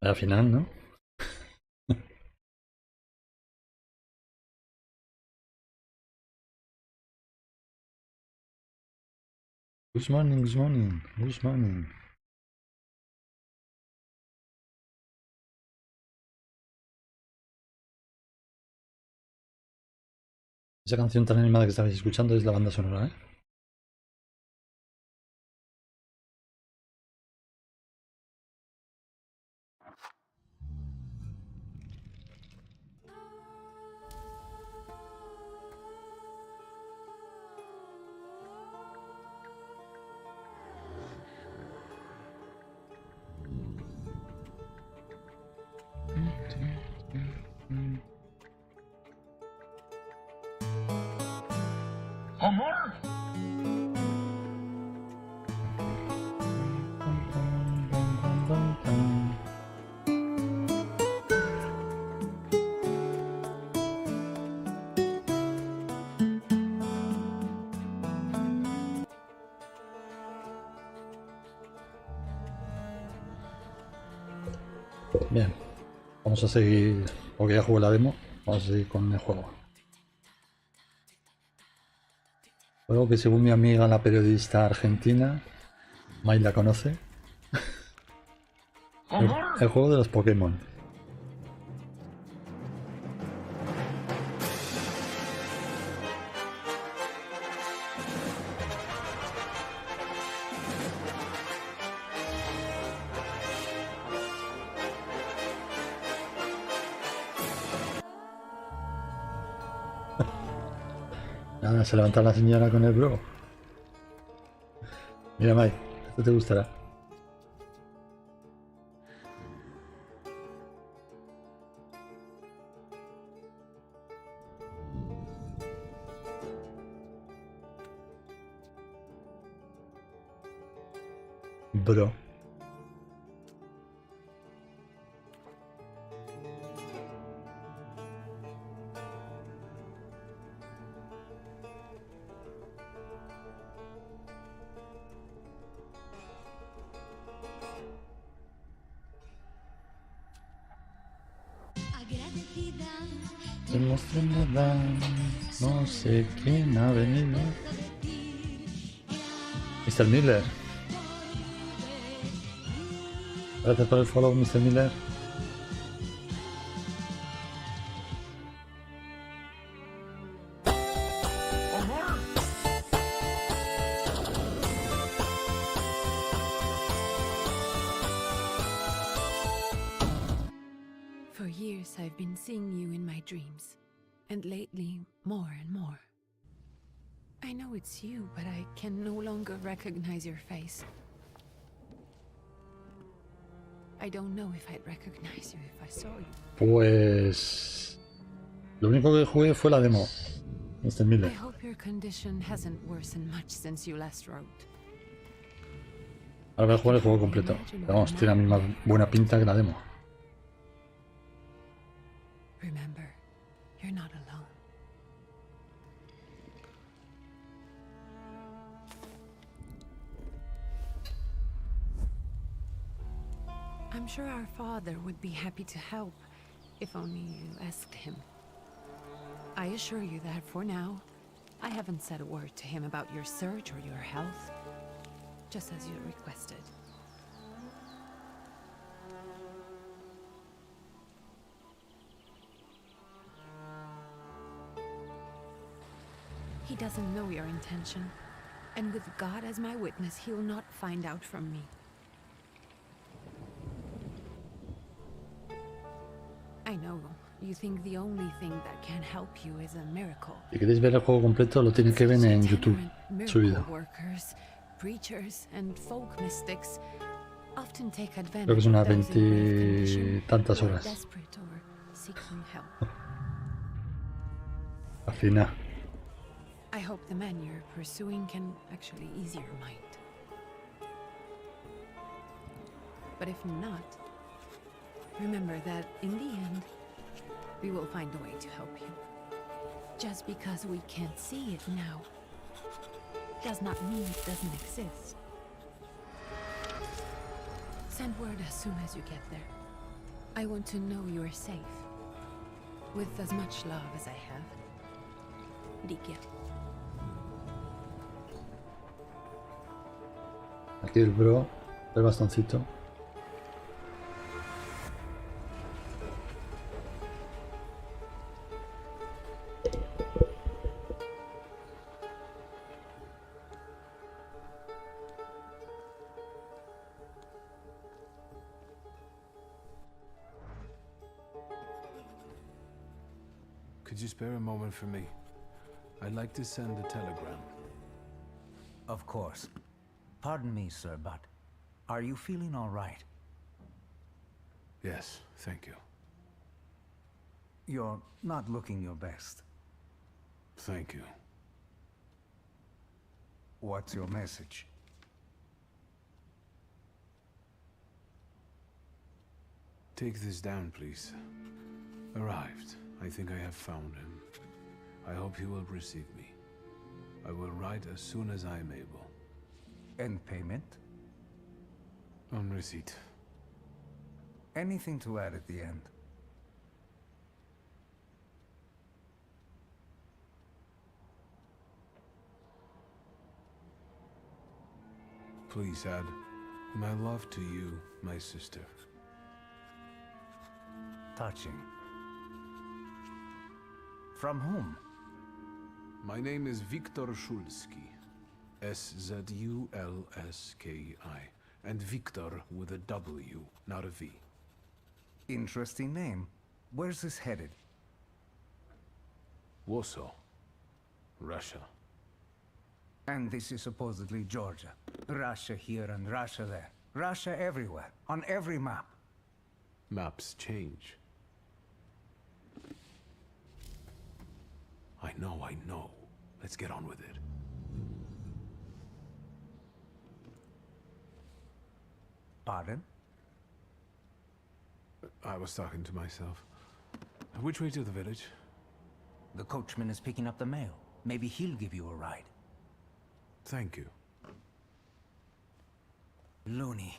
Al final, ¿no? Good morning, good morning, good morning. Esa canción tan animada que estabais escuchando es la banda sonora, ¿eh? Amor. Bien, vamos a seguir, porque ya jugué la demo, vamos a seguir con el juego. Juego que según mi amiga la periodista argentina, May la conoce, el juego de los Pokémon. Nada, se levanta la señora con el bro. Mira, May, esto te gustará. Bro. Demostrando no sé quién ha venido. Mr. Miller. Gracias por el follow, Mr. Miller. For years I've been seeing you in my dreams, and lately more and more. I know it's you, but I can no longer recognize your face. I don't know if I'd recognize you if I saw you. Pues lo único que jugué fue la demo, Mr. I Miller. hope your condition hasn't worsened much since you last wrote. Ahora voy a jugar el juego completo. Pero vamos, tiene la misma buena pinta que la demo. Remember, you're not alone. I'm sure our father would be happy to help, if only you asked him. I assure you that for now, I haven't said a word to him about your search or your health, just as you requested. He doesn't know your intention, and with God as my witness, he'll not find out from me. I know you think the only thing that can help you is a miracle. Si queréis ver el juego completo, lo tenéis que ver en YouTube, subido. Workers, preachers, and folk mystics often take advantage Creo que es of unas those in grave 20 condition tantas who are horas. desperate or seeking help. Al final. I hope the man you're pursuing can actually ease your mind. But if not, remember that in the end, we will find a way to help you. Just because we can't see it now does not mean it doesn't exist. Send word as soon as you get there. I want to know you are safe. With as much love as I have. Likia. Aquí el bro, el bastoncito. Could you spare a moment for me? I'd like to send a telegram. Of course. Pardon me, sir, but are you feeling all right? Yes, thank you. You're not looking your best. Thank you. What's your message? Take this down, please. Arrived. I think I have found him. I hope he will receive me. I will write as soon as I am able. And payment? On receipt. Anything to add at the end? Please add my love to you, my sister. Touching. From whom? My name is Viktor Szulski. S-Z-U-L-S-K-I. And Viktor with a W, not a V. Interesting name. Where's this headed? Warsaw. Russia. And this is supposedly Georgia. Russia here and Russia there. Russia everywhere. On every map. Maps change. I know. Let's get on with it. Pardon? I was talking to myself. Which way to the village? The coachman is picking up the mail. Maybe he'll give you a ride. Thank you. Loony.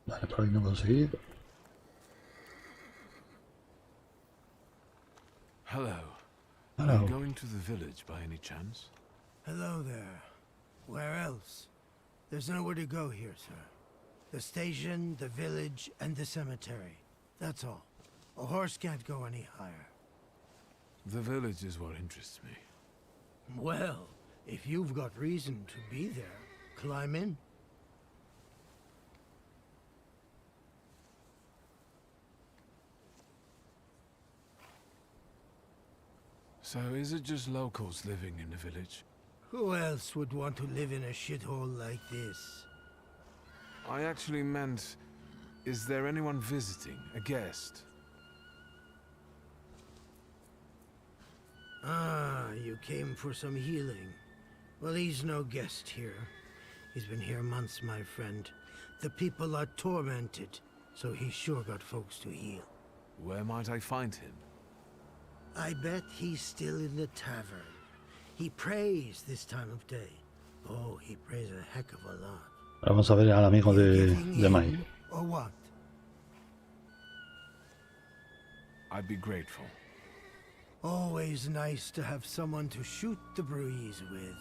Vale, por ahí no puedo seguir. Hello. Hello. Are you going to the village by any chance? Hello there. Where else? There's nowhere to go here, sir. The station, the village, and the cemetery. That's all. A horse can't go any higher. The village is what interests me. Well, if you've got reason to be there, climb in. So is it just locals living in the village? Who else would want to live in a shithole like this? I actually meant, is there anyone visiting, a guest? Ah, you came for some healing. Well, he's no guest here. He's been here months, my friend. The people are tormented, so he's sure got folks to heal. Where might I find him? I bet he's still in the tavern. He prays this time of day. Oh, he prays a heck of a lot. Vamos a ver al amigo de Mai. Or what? I'd be grateful. Always nice to have someone to shoot the breeze with.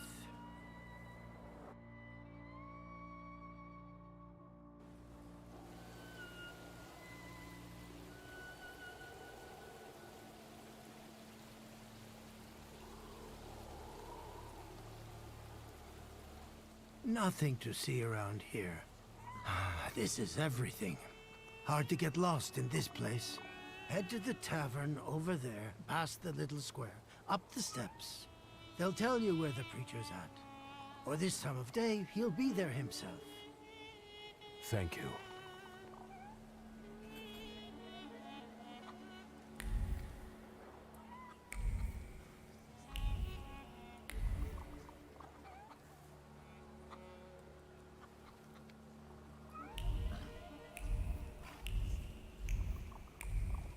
Nothing to see around here. This is everything. Hard to get lost in this place. Head to the tavern over there, past the little square, up the steps. They'll tell you where the preacher's at. Or this time of day, he'll be there himself. Thank you.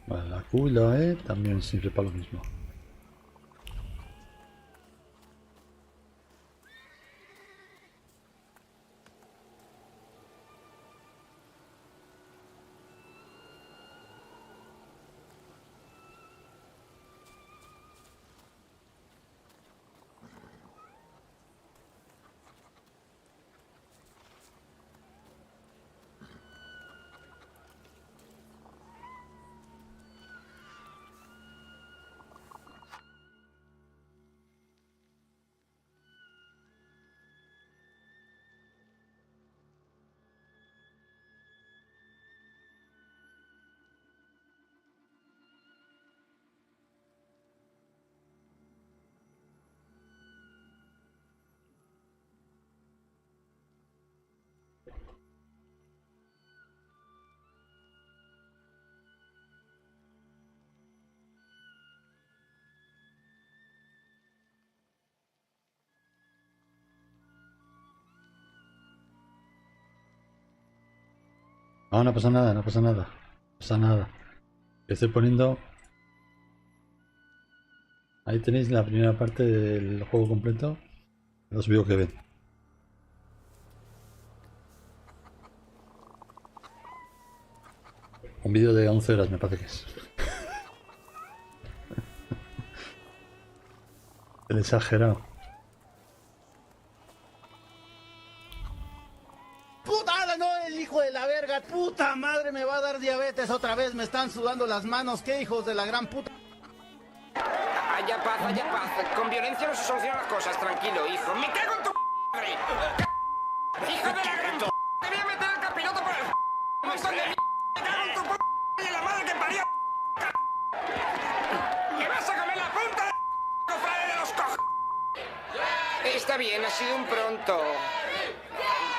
Vale, la Q y la E también sirve para lo mismo. No, no pasa nada, no pasa nada. No pasa nada. Estoy poniendo... Ahí tenéis la primera parte del juego completo. Los vídeos que ven. Un vídeo de 11 horas me parece que es. El exagerado. ¡Puta! No, el hijo de la verga. ¡Puta madre! Me va a dar diabetes otra vez. Me están sudando las manos. ¡Qué hijos de la gran puta! Haya paz, haya paz. Con violencia no se solucionan las cosas. Tranquilo, hijo. ¡Me cago en tu madre! ¡Hijo de la gran p***! ¡Te voy a meter el capiroto por el montón de m***! ¡Me cago en tu p***! ¡Y en la madre que parió! ¡Me vas a comer la punta de cofrade de los coj... Está bien, ha sido un pronto.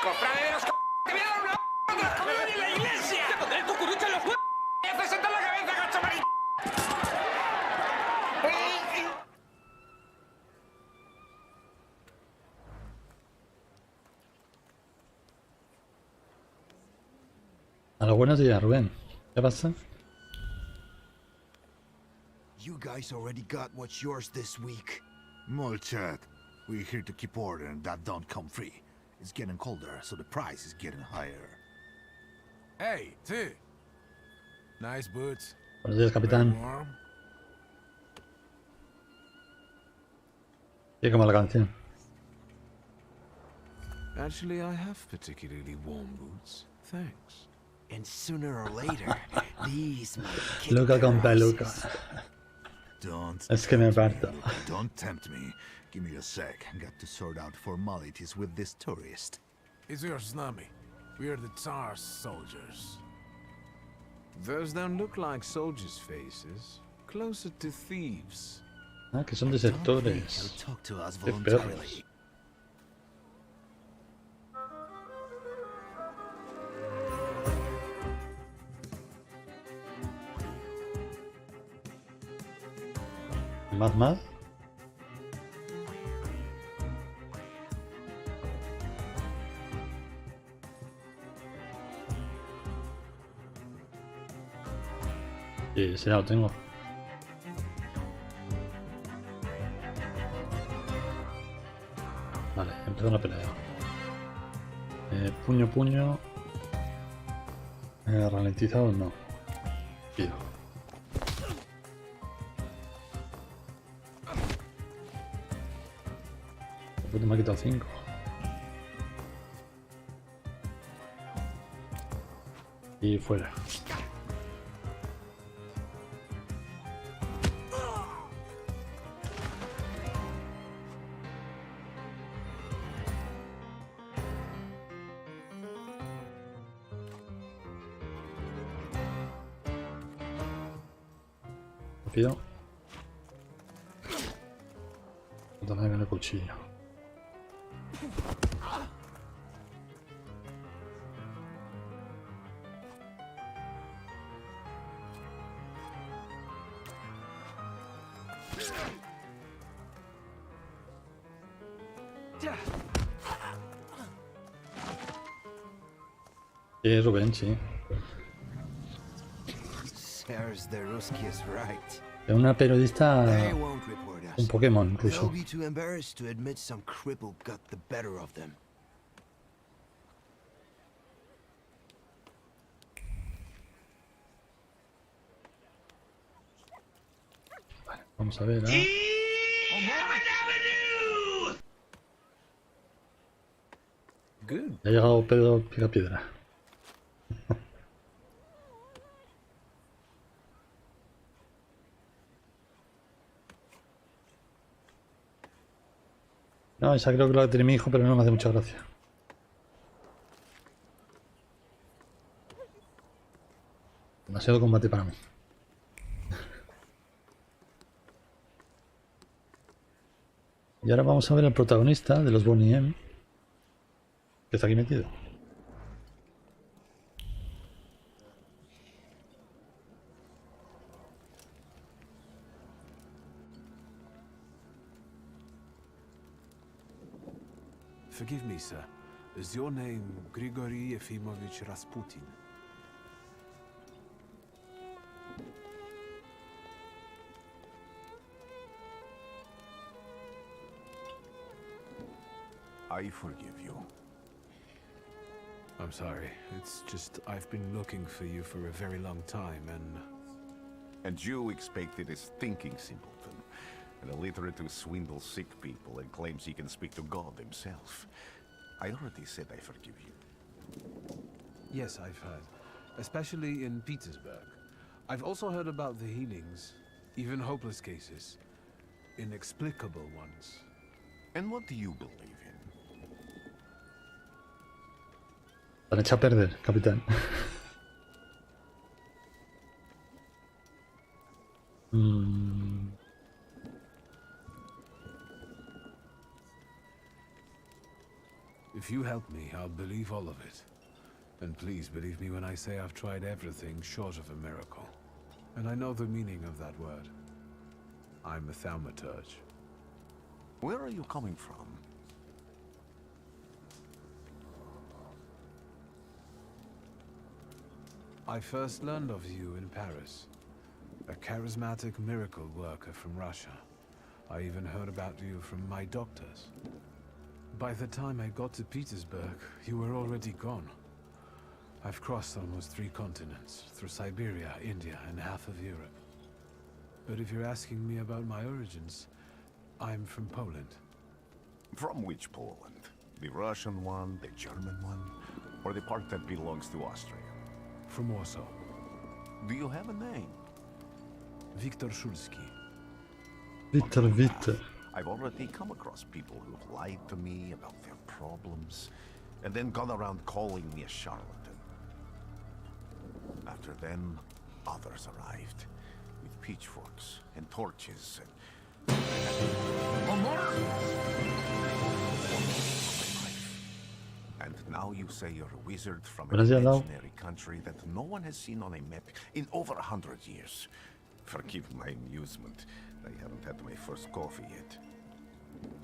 Cofrade de los coj... ¡Te voy a dar una p*** de las comidas en la iglesia! ¡Te pondré el cucurucho en los huevos! ¡Me haces sentar la cabeza, gacho marito! A los buenos días, Rubén. ¿Qué pasa? You guys already got what's yours this week. Molchat, we're here to keep order and that don't come free. It's getting colder, so the price is getting higher. Hey, T. Nice boots. Buenos días, capitán. Very warm. Sí, como la canción. Actually, I have particularly warm boots. Thanks. And sooner or later, these might kick Luca con their peluca. asses. Don't Es que me tempt parto. Luca, don't tempt me. Give me a sec. Got to sort out formalities with this tourist. It's your snummy. We are the Tsar's soldiers. Those don't look like soldiers' faces. Closer to thieves. Ah, que son Don't think he'll desertores. talk to us Qué voluntarily. perros. ¿Más? Sí, ese ya lo tengo. Vale, empezó la pelea. Puño. Ralentizado no. Pido. Puto, me ha quitado 5. Y fuera. Rápido. También con el cuchillo. Rubén, sí. Serge the Ruski is right. Es una periodista, They won't report us. un Pokémon They'll incluso. be too embarrassed to admit some cripple got the better of them. Vamos a ver, Good. Ya ha llegado Pedro Picapiedra. No, esa creo que la tiene mi hijo, pero no me hace mucha gracia. Demasiado combate para mí. Y ahora vamos a ver al protagonista de los Bonnie M, que está aquí metido. Forgive me, sir. Is your name Grigory Efimovich Rasputin? I forgive you. I'm sorry. It's just I've been looking for you for a very long time, And you expected a thinking simpleton, an illiterate who swindles sick people and claims he can speak to God himself. I already said I forgive you. yes, I've heard. Especially in Petersburg. I've also heard about the healings, even hopeless cases. Inexplicable ones. And what do you believe in? Están hecha a perder, capitán. If you help me, I'll believe all of it. And please believe me when I say I've tried everything short of a miracle. And I know the meaning of that word. I'm a Thaumaturge. Where are you coming from? I first learned of you in Paris. A charismatic miracle worker from Russia. I even heard about you from my doctors. By the time I got to Petersburg, you were already gone. I've crossed almost 3 continents, through Siberia, India, and half of Europe. But if you're asking me about my origins, I'm from Poland. From which Poland? The Russian one, the German one, or the part that belongs to Austria? From Warsaw. Do you have a name? Viktor Szulski. Victor. I've already come across people who've lied to me about their problems, and then gone around calling me a charlatan. After them, others arrived, with pitchforks and torches, and And now you say you're a wizard from a Gracias, Lau. imaginary country that no one has seen on a map in over 100 years. Forgive my amusement. I haven't had my first coffee yet.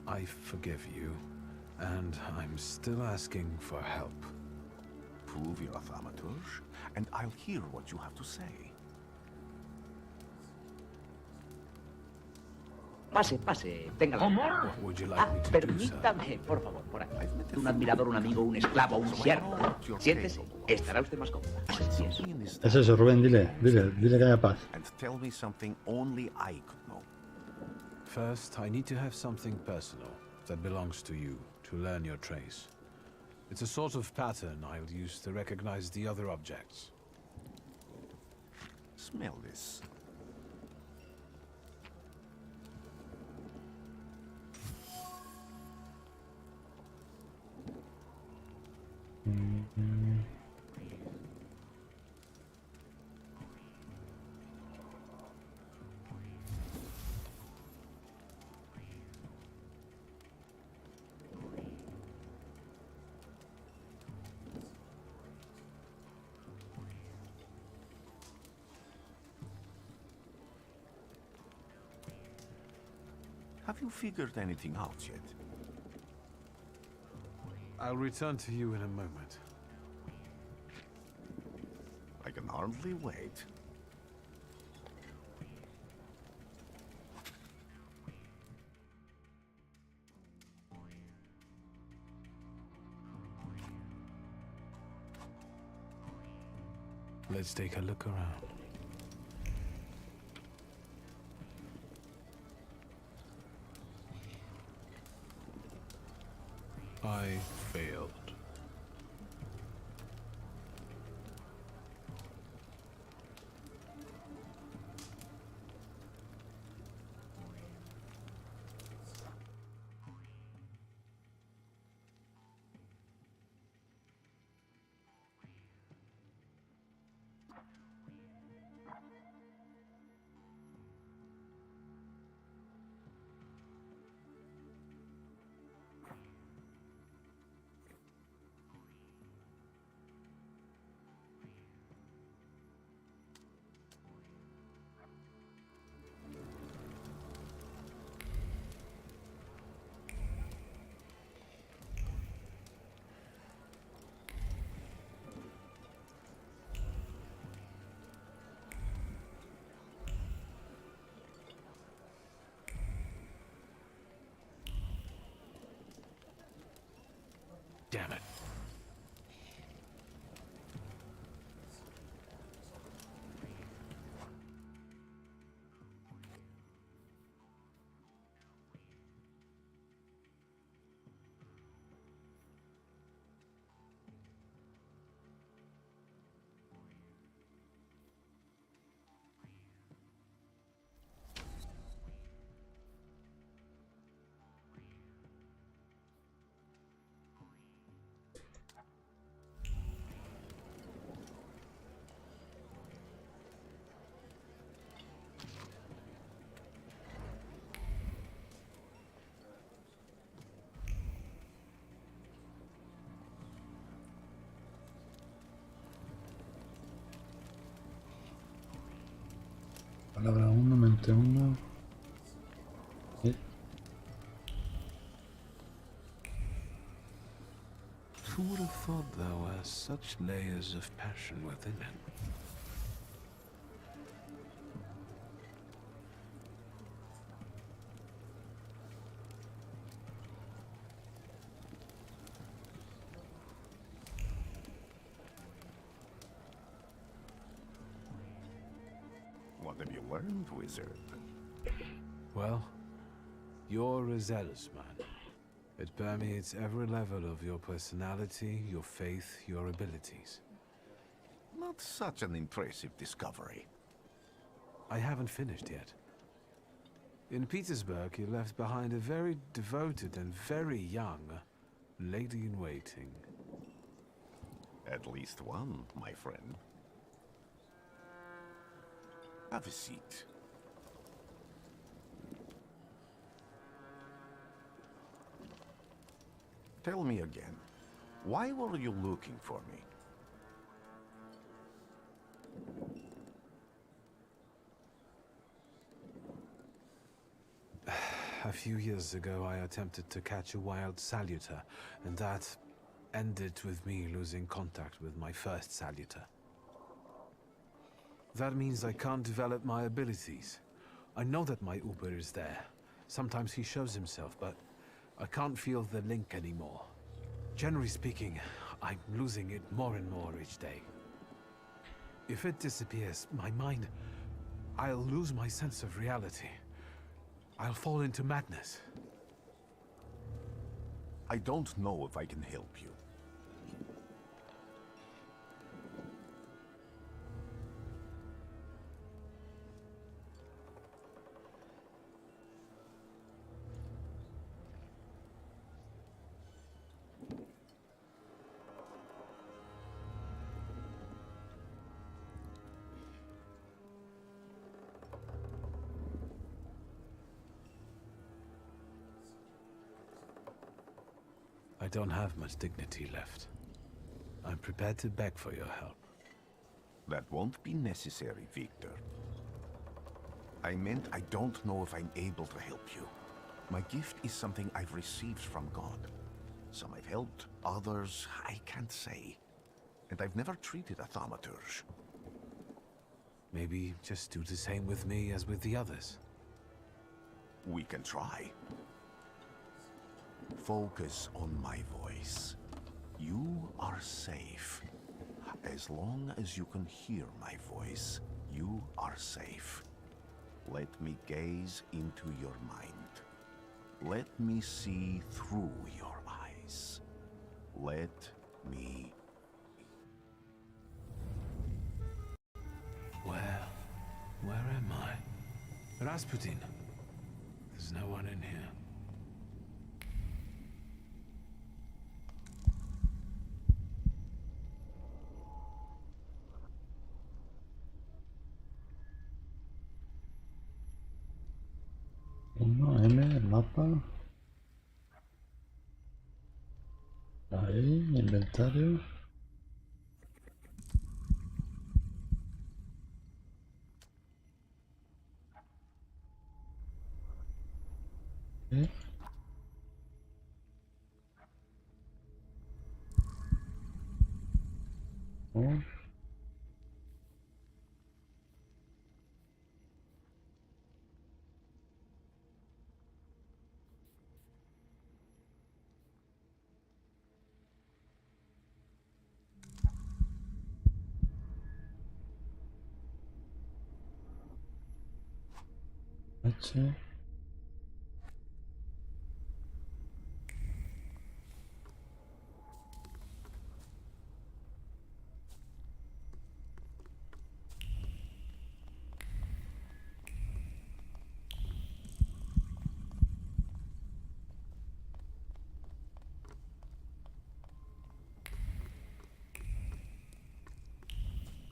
I forgive you, and I'm still asking for help. Prove you're a Thaumaturge, and I'll hear what you have to say. Pase, pase, tenga la... What would you like me to do, sir? Permítame, por favor, por aquí. Un admirador, un amigo, un esclavo, un siervo. Siéntese, estará usted más cómodo. Es eso, Rubén, dile que haya paz. And tell me something only I could know. First, I need to have something personal that belongs to you to learn your trace. It's a sort of pattern I'll use to recognize the other objects. Smell this. Have you figured anything out yet? I'll return to you in a moment. I can hardly wait. Let's take a look around. I failed. Damn it. Palabra 1, mente 1. Sí. Who would have thought there were such layers of passion within it? What have you learned, wizard? Well, you're a zealous man. It permeates every level of your personality, your faith, your abilities. Not such an impressive discovery. I haven't finished yet. In Petersburg, you left behind a very devoted and very young lady-in-waiting. At least one, my friend. Have a seat. Tell me again, why were you looking for me? A few years ago, I attempted to catch a wild saluter, and that ended with me losing contact with my first saluter. That means I can't develop my abilities. I know that my Uber is there. Sometimes he shows himself, but I can't feel the link anymore. Generally speaking, I'm losing it more and more each day. If it disappears, my mind... I'll lose my sense of reality. I'll fall into madness. I don't know if I can help you. I don't have much dignity left. I'm prepared to beg for your help. That won't be necessary, Victor. I meant I don't know if I'm able to help you. My gift is something I've received from God. Some I've helped, others I can't say. And I've never treated a Thaumaturge. Maybe just do the same with me as with the others. We can try. Focus on my voice. You are safe. As long as you can hear my voice, you are safe. Let me gaze into your mind. Let me see through your eyes. Let me... Where am I? Rasputin. There's no one in here. El mapa. Ahí, inventario. ¿Eh? Oh. H.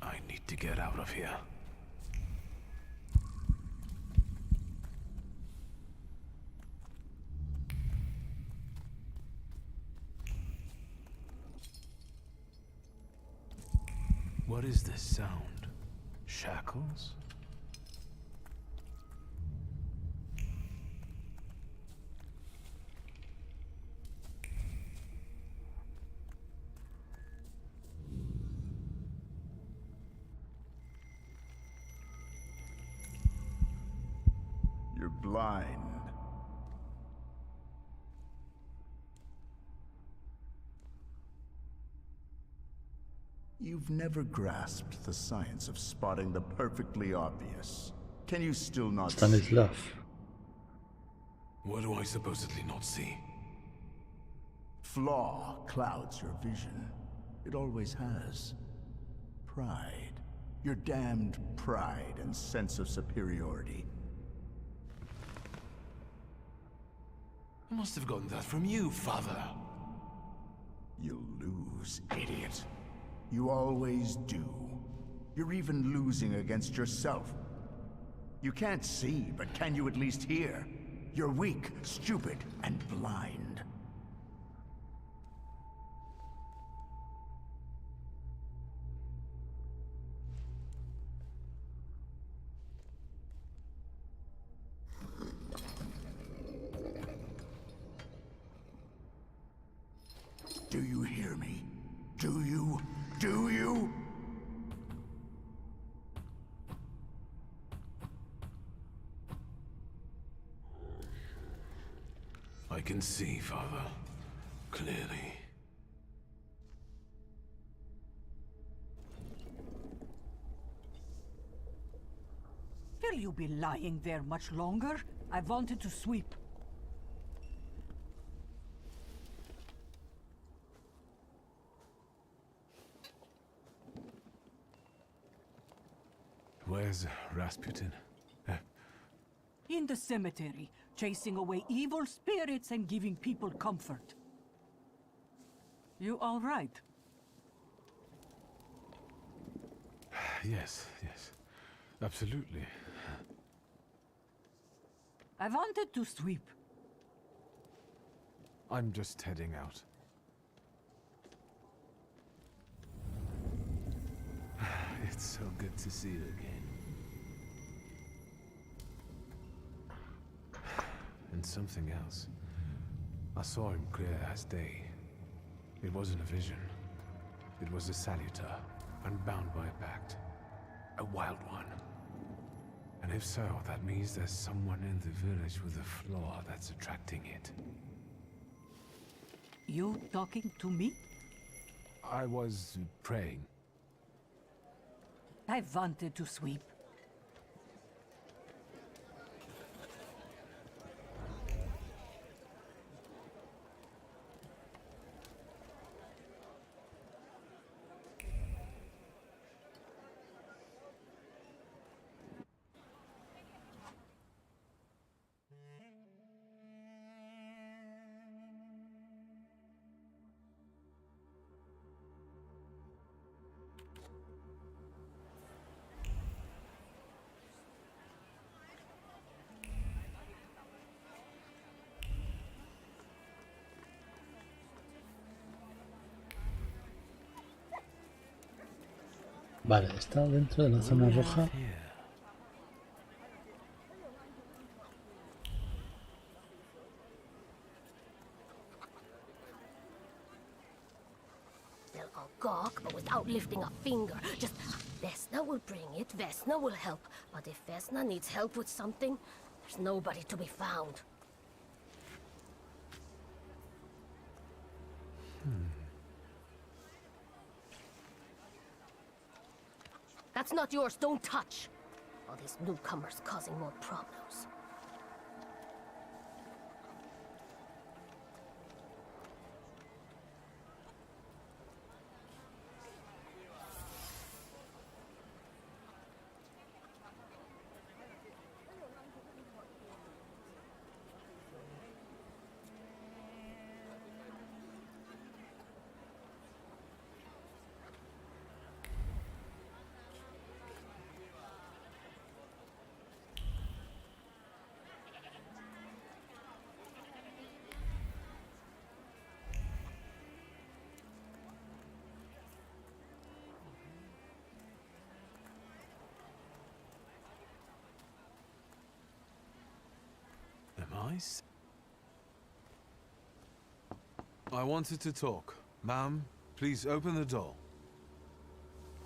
I need to get out of here. What is this sound? Shackles? You're blind. You've never grasped the science of spotting the perfectly obvious. Can you still not Stanislav. What do I supposedly not see? Flaw clouds your vision. It always has. Pride. Your damned pride and sense of superiority. I must have gotten that from you, Father. You'll lose, idiot. You always do. You're even losing against yourself. You can't see, but can you at least hear? You're weak, stupid, and blind. can see, Father. Clearly. Will you be lying there much longer? I wanted to sweep. Where's Rasputin? In the cemetery, chasing away evil spirits and giving people comfort. You all right? Yes. Absolutely. I wanted to sweep. I'm just heading out. It's so good to see you again. And something else. I saw him clear as day. It wasn't a vision. It was a saluter, unbound by a pact. A wild one. And if so, that means there's someone in the village with a flaw that's attracting it. You talking to me? I was praying. I wanted to sweep. Vale, está dentro de la zona roja. They'll all gawk, but without lifting a finger. Just, Vesna will bring it, Vesna will help. But if Vesna needs help with something, there's nobody to be found. That's not yours, don't touch! All these newcomers causing more problems. I wanted to talk. Ma'am, please open the door.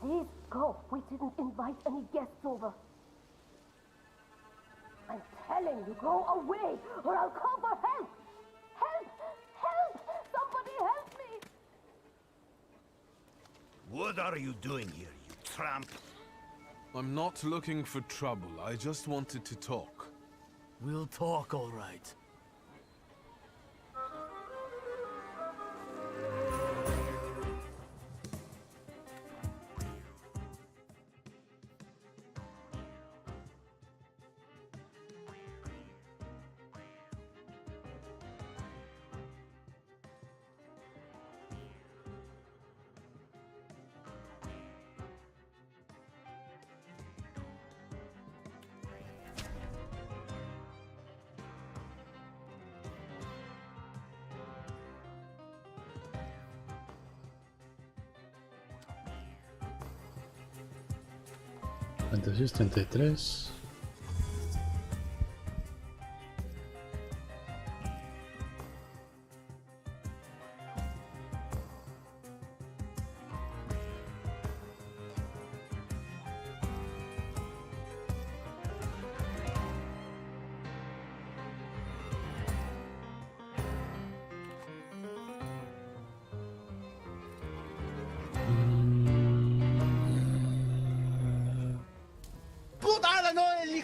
Please go. We didn't invite any guests over. I'm telling you, go away, or I'll call for help! Help! Help! Somebody help me! What are you doing here, you tramp? I'm not looking for trouble. I just wanted to talk. We'll talk, all right. Entonces 33.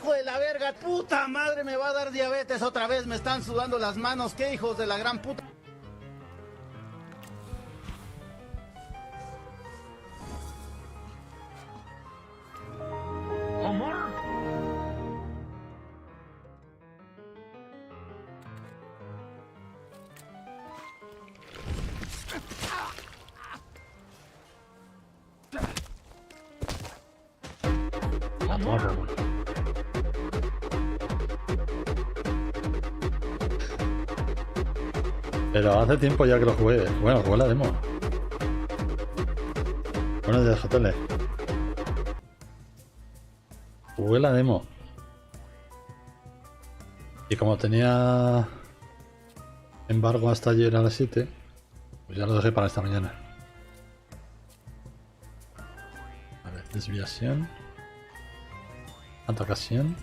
hijo de la verga! ¡Puta madre! Me va a dar diabetes otra vez. Me están sudando las manos. ¡Qué hijos de la gran puta! Pero hace tiempo ya que lo jugué. Bueno, jugué la demo. Bueno, déjatele. Jugué la demo. Y como tenía embargo hasta ayer a las 7, pues ya lo dejé para esta mañana. Vale, desviación. Atacación.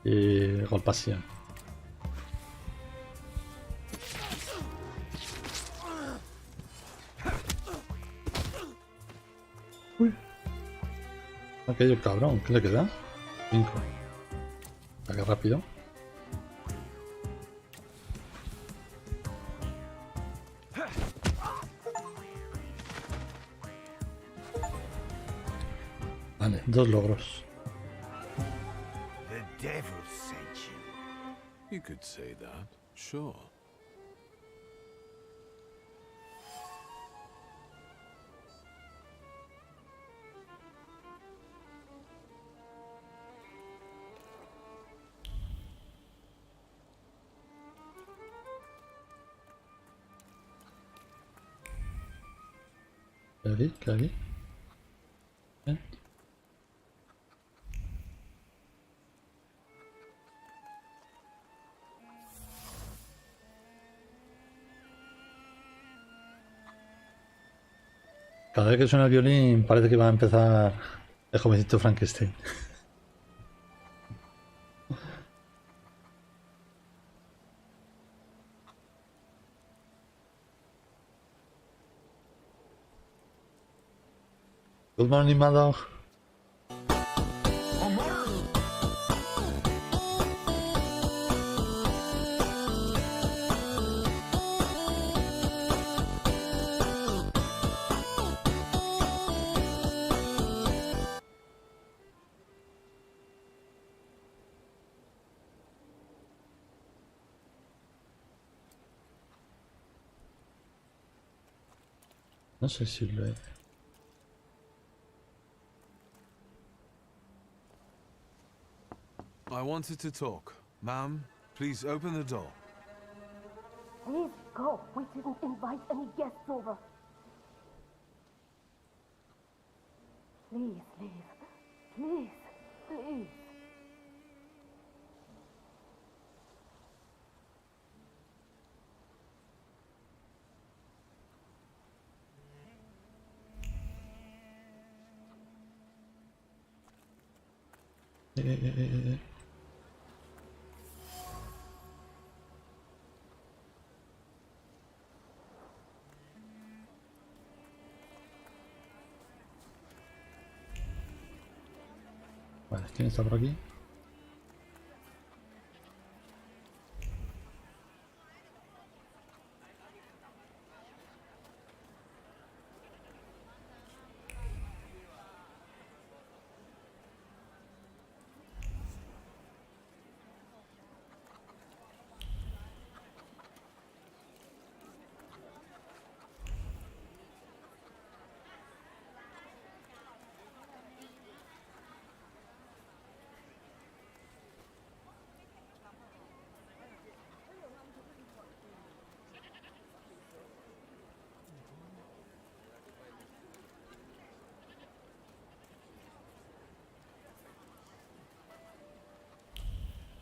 Y golpación. Uy. Aquello cabrón, ¿qué le queda? 5. Qué rápido. Vale, 2 logros. The devil sent you. You could say that, sure. ¿Qué hay? ¿Eh? Cada vez que suena el violín parece que va a empezar el jovencito Frankenstein. Good morning, Madog. No sé si lo he... I wanted to talk. Ma'am, please open the door. Please go. We didn't invite any guests over. Please leave. Please, please. Vale, ¿quién está por aquí?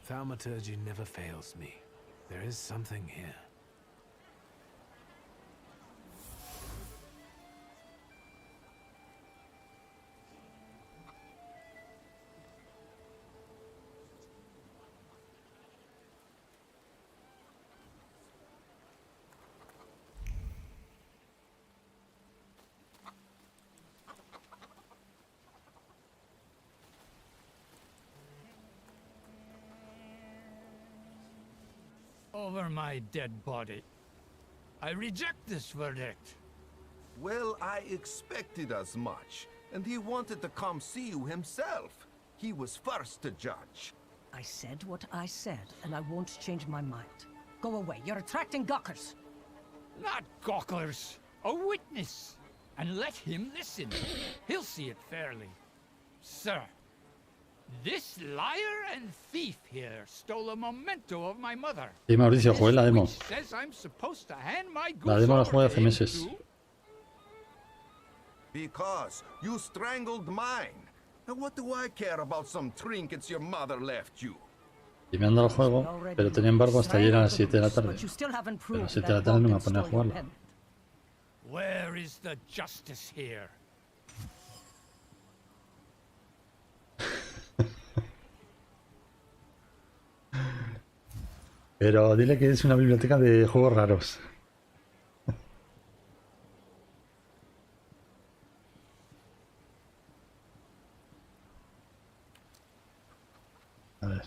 Thaumaturge never fails me. There is something here. over my dead body. I reject this verdict. Well, I expected as much. And he wanted to come see you himself. He was first to judge. I said what I said, and I won't change my mind. Go away. You're attracting gawkers. Not gawkers. A witness. And let him listen. He'll see it fairly. Sir, this liar and thief here stole a memento of my mother. Sí, Mauricio, jugué la demo. Says I'm supposed to hand my La demo la jugué hace meses. Because you strangled mine. And what do I care about some trinkets your mother left you? Y me han dado el juego, pero tenía embargo hasta ayer a las 7 de la tarde. Pero a las 7 de la tarde no me ponía a jugarlo. Where is the justice here? Pero dile que es una biblioteca de juegos raros. A ver.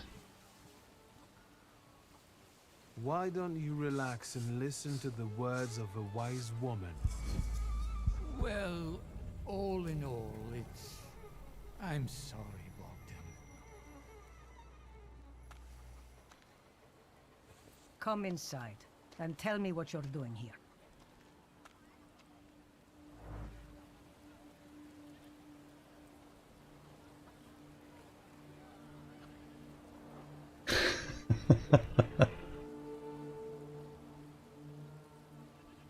Why don't you relax and listen to the words of a wise woman? Well, all in all, it's... I'm sorry, Bogdan. Come inside and tell me what you're doing here.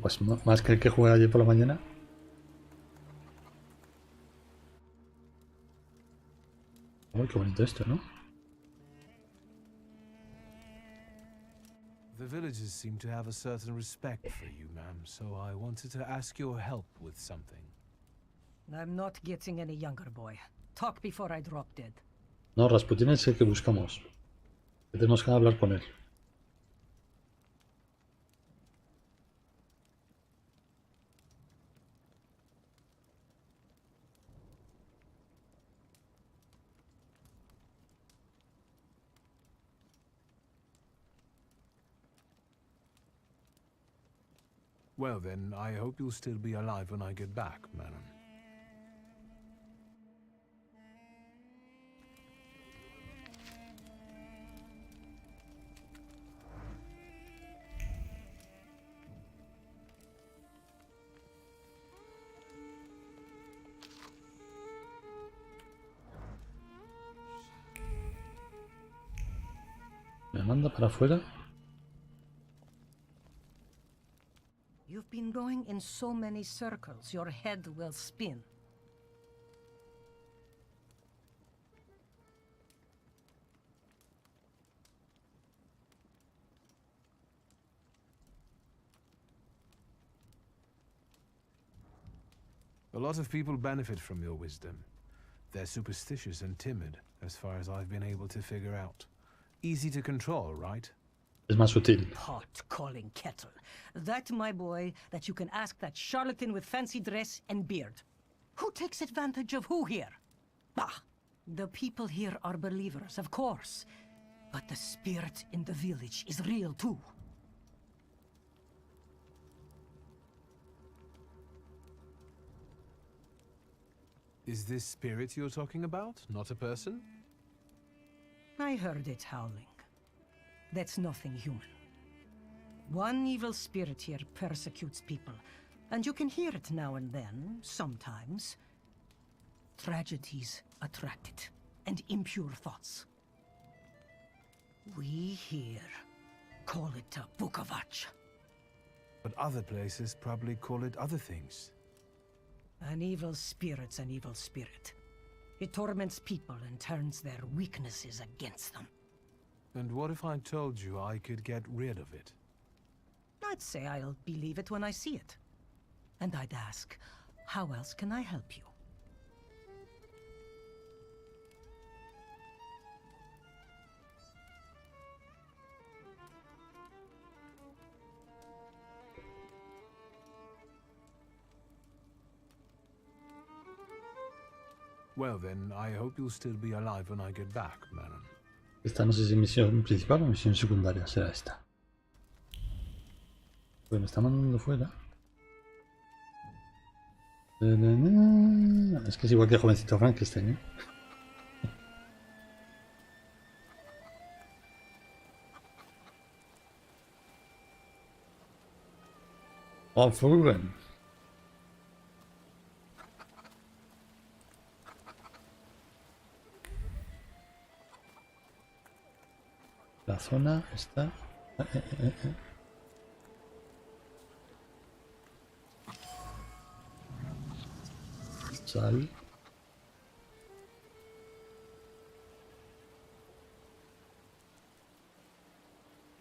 Pues más que el que jugué ayer por la mañana. Uy, qué bonito esto, ¿no? The villagers seem to have a certain respect for you, ma'am, so I wanted to ask your help with something. I'm not getting any younger, boy. Talk before I drop dead. No, Rasputin es el que buscamos. Que tenemos que hablar con él. Well then, I hope you'll still be alive when I get back, madam. Me manda para afuera. You've been going in so many circles, your head will spin. A lot of people benefit from your wisdom. They're superstitious and timid, as far as I've been able to figure out. Easy to control, right? Es más sutil. Pot calling kettle. That, my boy, that you can ask that charlatan with fancy dress and beard. Who takes advantage of who here? Bah! The people here are believers, of course. But the spirit in the village is real too. Is this spirit you're talking about, not a person? I heard it howling. That's nothing human. One evil spirit here persecutes people, and you can hear it now and then, sometimes. Tragedies attract it, and impure thoughts. We here call it a Bukovac. But other places probably call it other things. An evil spirit's an evil spirit. It torments people and turns their weaknesses against them. And what if I told you I could get rid of it? I'd say I'll believe it when I see it. And I'd ask, how else can I help you? Well then, I hope you'll still be alive when I get back, madam. Esta no sé si es misión principal o misión secundaria. Será esta. Pues me está mandando fuera. Es que es igual que jovencito Frankenstein, ¿eh? Aufrufen. La zona está... Sal.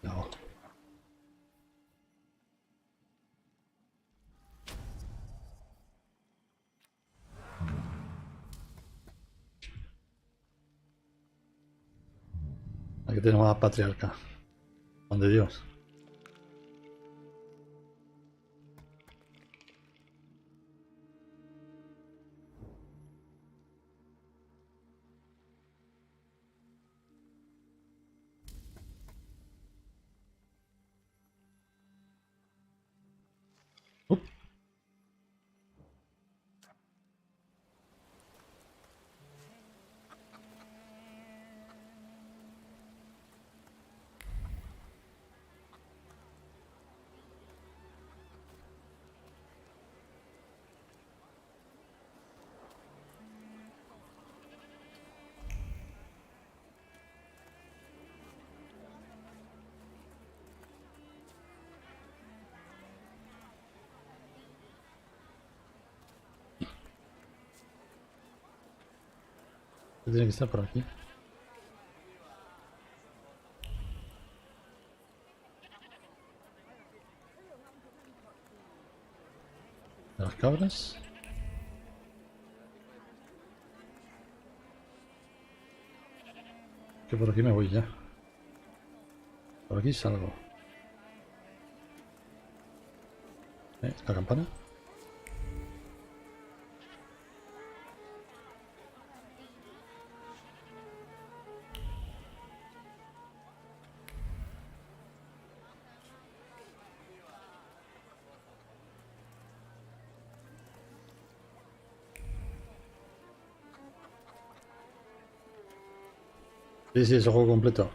No. Aquí tenemos a la patriarca. Juan de Dios. Tiene que estar por aquí. Las cabras. Que por aquí me voy ya. Por aquí salgo. La campana. Sí, sí, es el juego completo.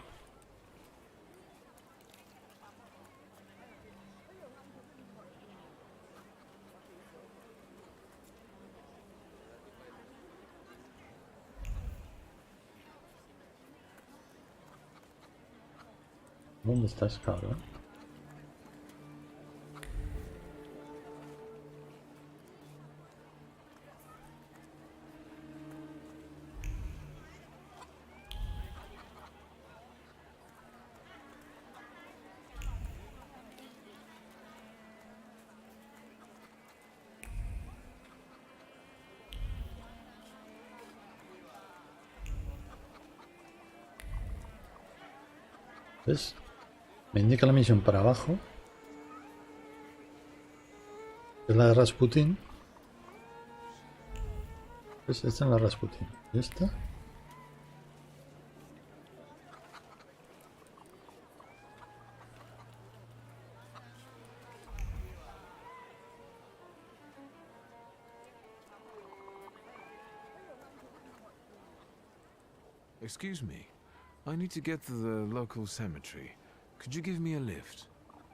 ¿Dónde estás, cabrón? ¿Ves? Me indica la misión para abajo. Es la de Rasputin. ¿Ves? Esta es la Rasputin. ¿Y esta? Excuse me. I need to get to the local cemetery. Could you give me a lift?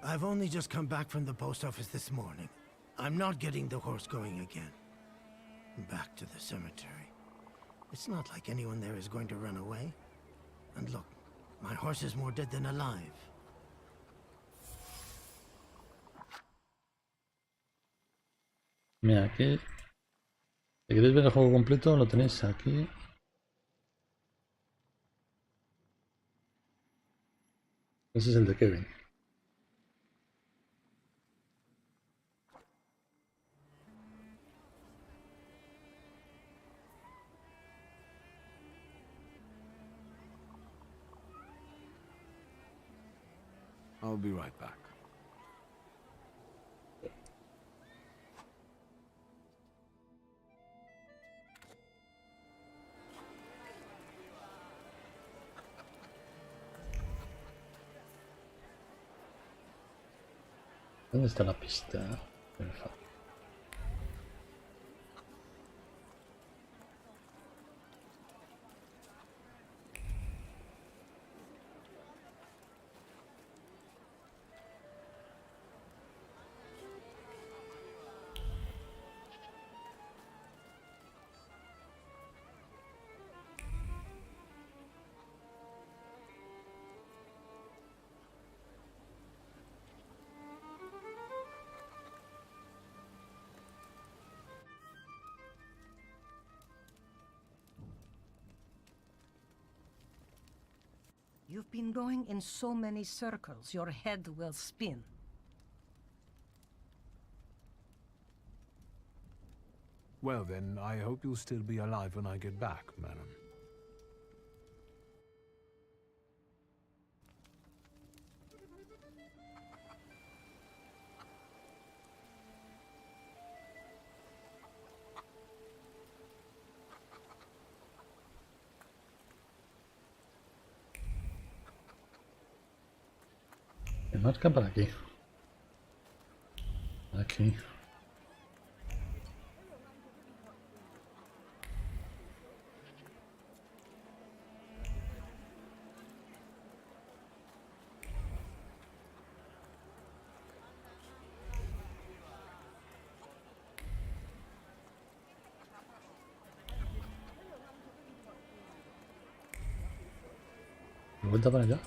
I've only just come back from the post office this morning. I'm not getting the horse going again. Back to the cemetery. It's not like anyone there is going to run away. And look, my horse is more dead than alive. Mira, aquí. Si queréis ver el juego completo, lo tenéis aquí. Ese es el de Kevin. I'll be right back. ¿Dónde está la pista? Perfecto. You've been going in so many circles, your head will spin. Well then, I hope you'll still be alive when I get back, madam. Me marca para aquí. Aquí. ¿De vuelta para allá?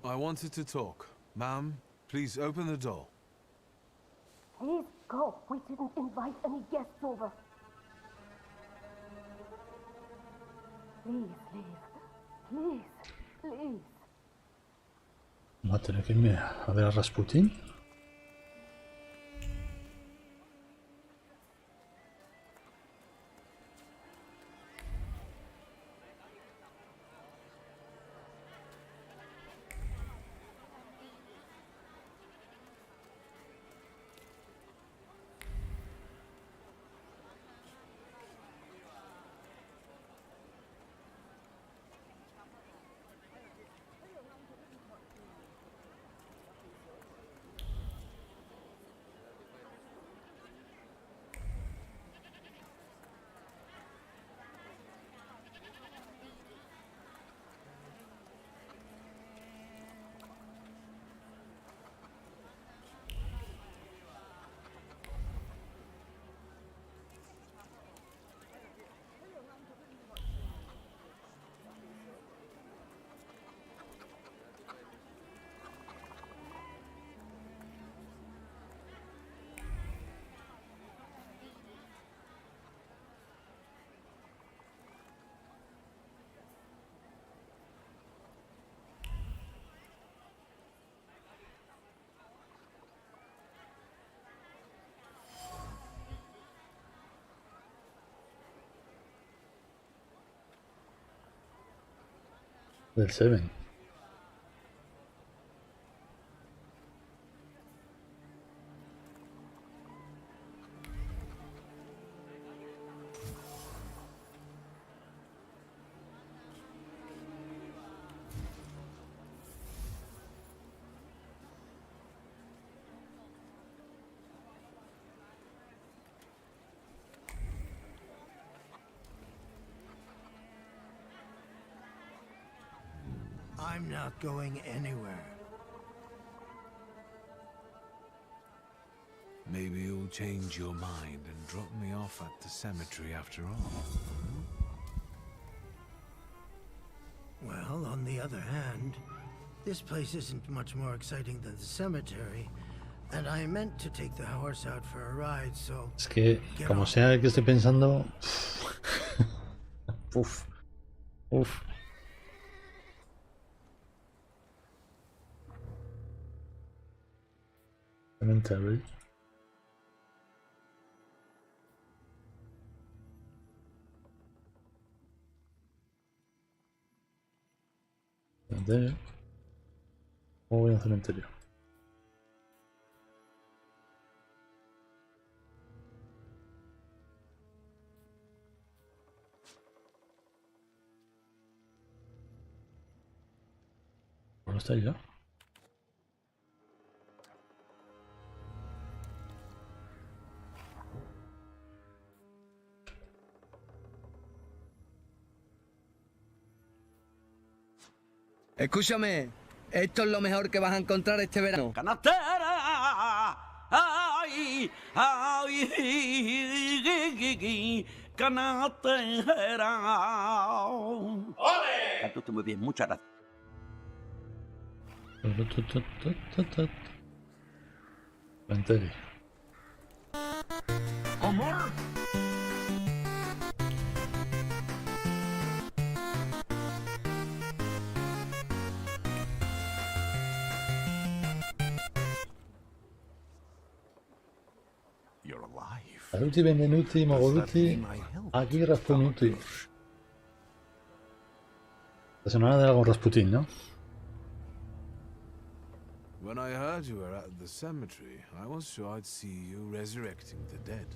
I wanted to talk. Ma'am, please open the door. Please go. We didn't invite any guests over. Please leave. Please. Please. ¿Va a tener que irme a ver a Rasputin? Del Seven. I'm not going anywhere. Maybe you'll change your mind and drop me off at the cemetery after all. Well, on the other hand, this place isn't much more exciting than the cemetery, and I meant to take the horse out for a ride, so... Es que, como sea que estoy pensando... Uf. Uf. Cemetery. Cementerio. O voy a un cementerio. ¿No está ya? Escúchame, esto es lo mejor que vas a encontrar este verano. ¡Canastera! ¡Ay! ¡Ay! ¡Canastera! ¡Ole! Canto usted muy bien, muchas gracias. Cementerio. ¡Amor! Saluti, benvenuti, mogoluti. Aquí Raspunuti. La semana de algo Rasputin, ¿no? When I heard you were at the cemetery, I was sure I'd see you resurrecting the dead.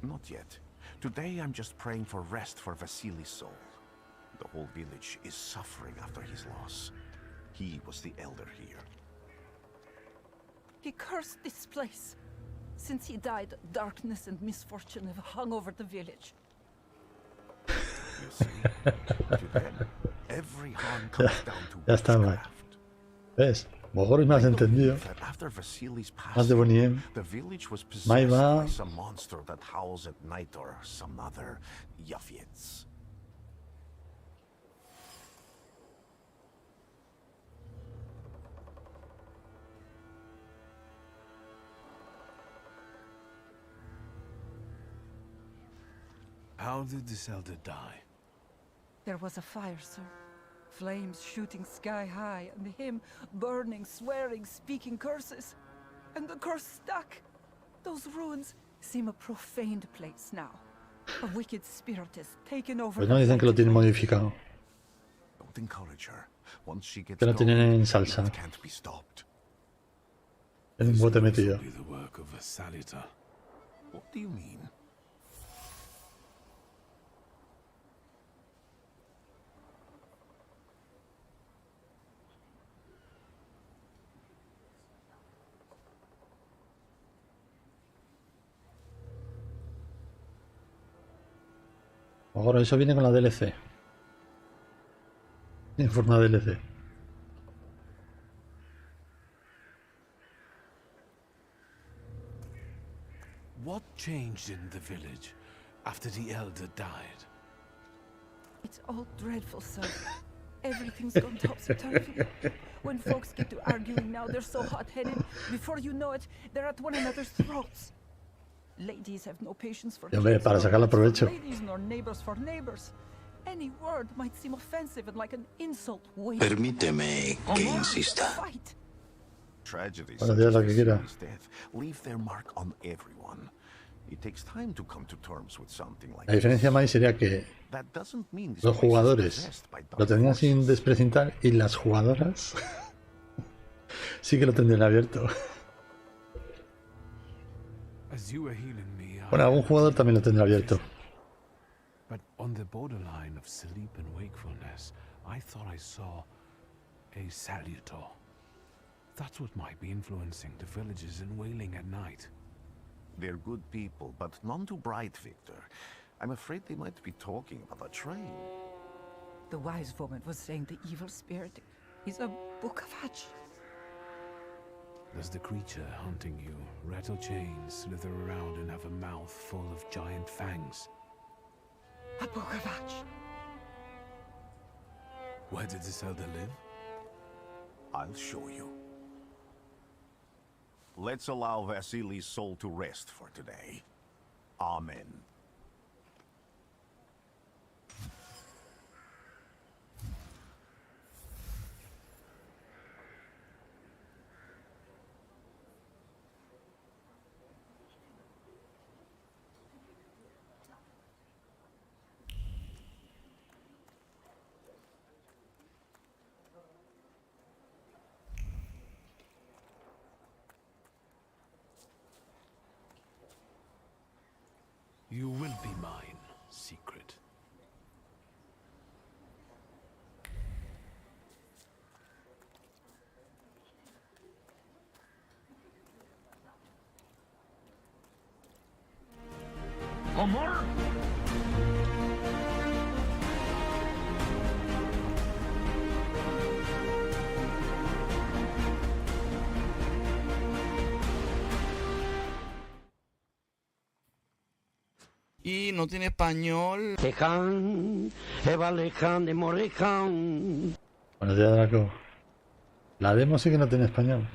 Not yet. Today I'm just praying for rest for Vasily's soul. The whole village is suffering after his loss. He was the elder here. He cursed this place. Since he died, darkness and misfortune have hung over the village. You see, to them, every harm comes down to Ya está mal. ¿Ves? Mejor me has entendido. that after Vasily's Más de passing, Boniem. the village was Mai possessed va. by some monster that howls at night or some other Yafiets. How did this elder die? There was a fire, sir. Flames shooting sky high, and him burning, swearing, speaking curses. And the curse stuck. Those ruins seem a profaned place now. A wicked spirit has taken over. Pues no dicen que lo tienen modificado. Don't encourage her. Once she gets Que lo tienen going, en salsa. it can't be stopped. En un bote metido. Be the work of a salita. What do you mean? Ahora eso viene con la DLC. En forma de DLC. What changed in the village after the elder died? It's all dreadful, sir. Everything's gone topsy-turvy. When folks get to arguing now, they're so hot-headed. Before you know it, they're at one another's throats. Ladies have no patience for Y hombre, kids, para nor sacarle kids for provecho. ladies, nor neighbors for neighbors. Any word might seem offensive and like an insult waiting. Permíteme que insista. Fight. Tragedies Bueno, such diga as lo que quiera. Vasily's death leave their mark on everyone. It takes time to come to terms with something like La diferencia más sería que That doesn't mean this los place is jugadores possessed by lo dark tendrían forces. sin desprecintar y las jugadoras sí que lo tendrían abierto. As you were healing me, Bueno, algún jugador también lo tendrá abierto. But on the borderline of sleep and wakefulness, I thought I saw a salutor. That's what might be influencing the villagers in wailing at night. They're good people, but none too bright, Victor. I'm afraid they might be talking about a train. The wise woman was saying the evil spirit He's a Bukavach. Does the creature hunting you rattle chains, slither around, and have a mouth full of giant fangs? A Bukavach. Where did this elder live? I'll show you. Let's allow Vasily's soul to rest for today. Amen. You will be mine, secret. Amor? Y no tiene español. Buenos días, Draco. La demo sí que no tiene español.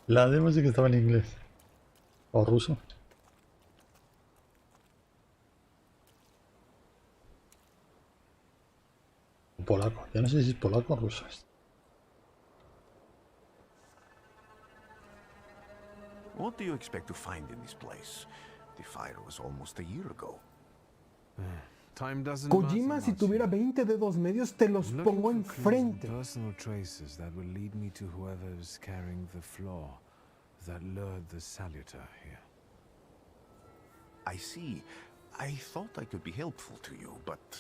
La demo sí que estaba en inglés. O ruso. O polaco. Ya no sé si es polaco o ruso. What do you expect to find in this place? The fire was almost a year ago. Time doesn't Kojima, matter si much. tuviera 20 dedos medios, te los Looking pongo for clues and enfrente. personal traces that will lead me to whoever is carrying the flaw that lured the Salutar here. I see. I thought I could be helpful to you, but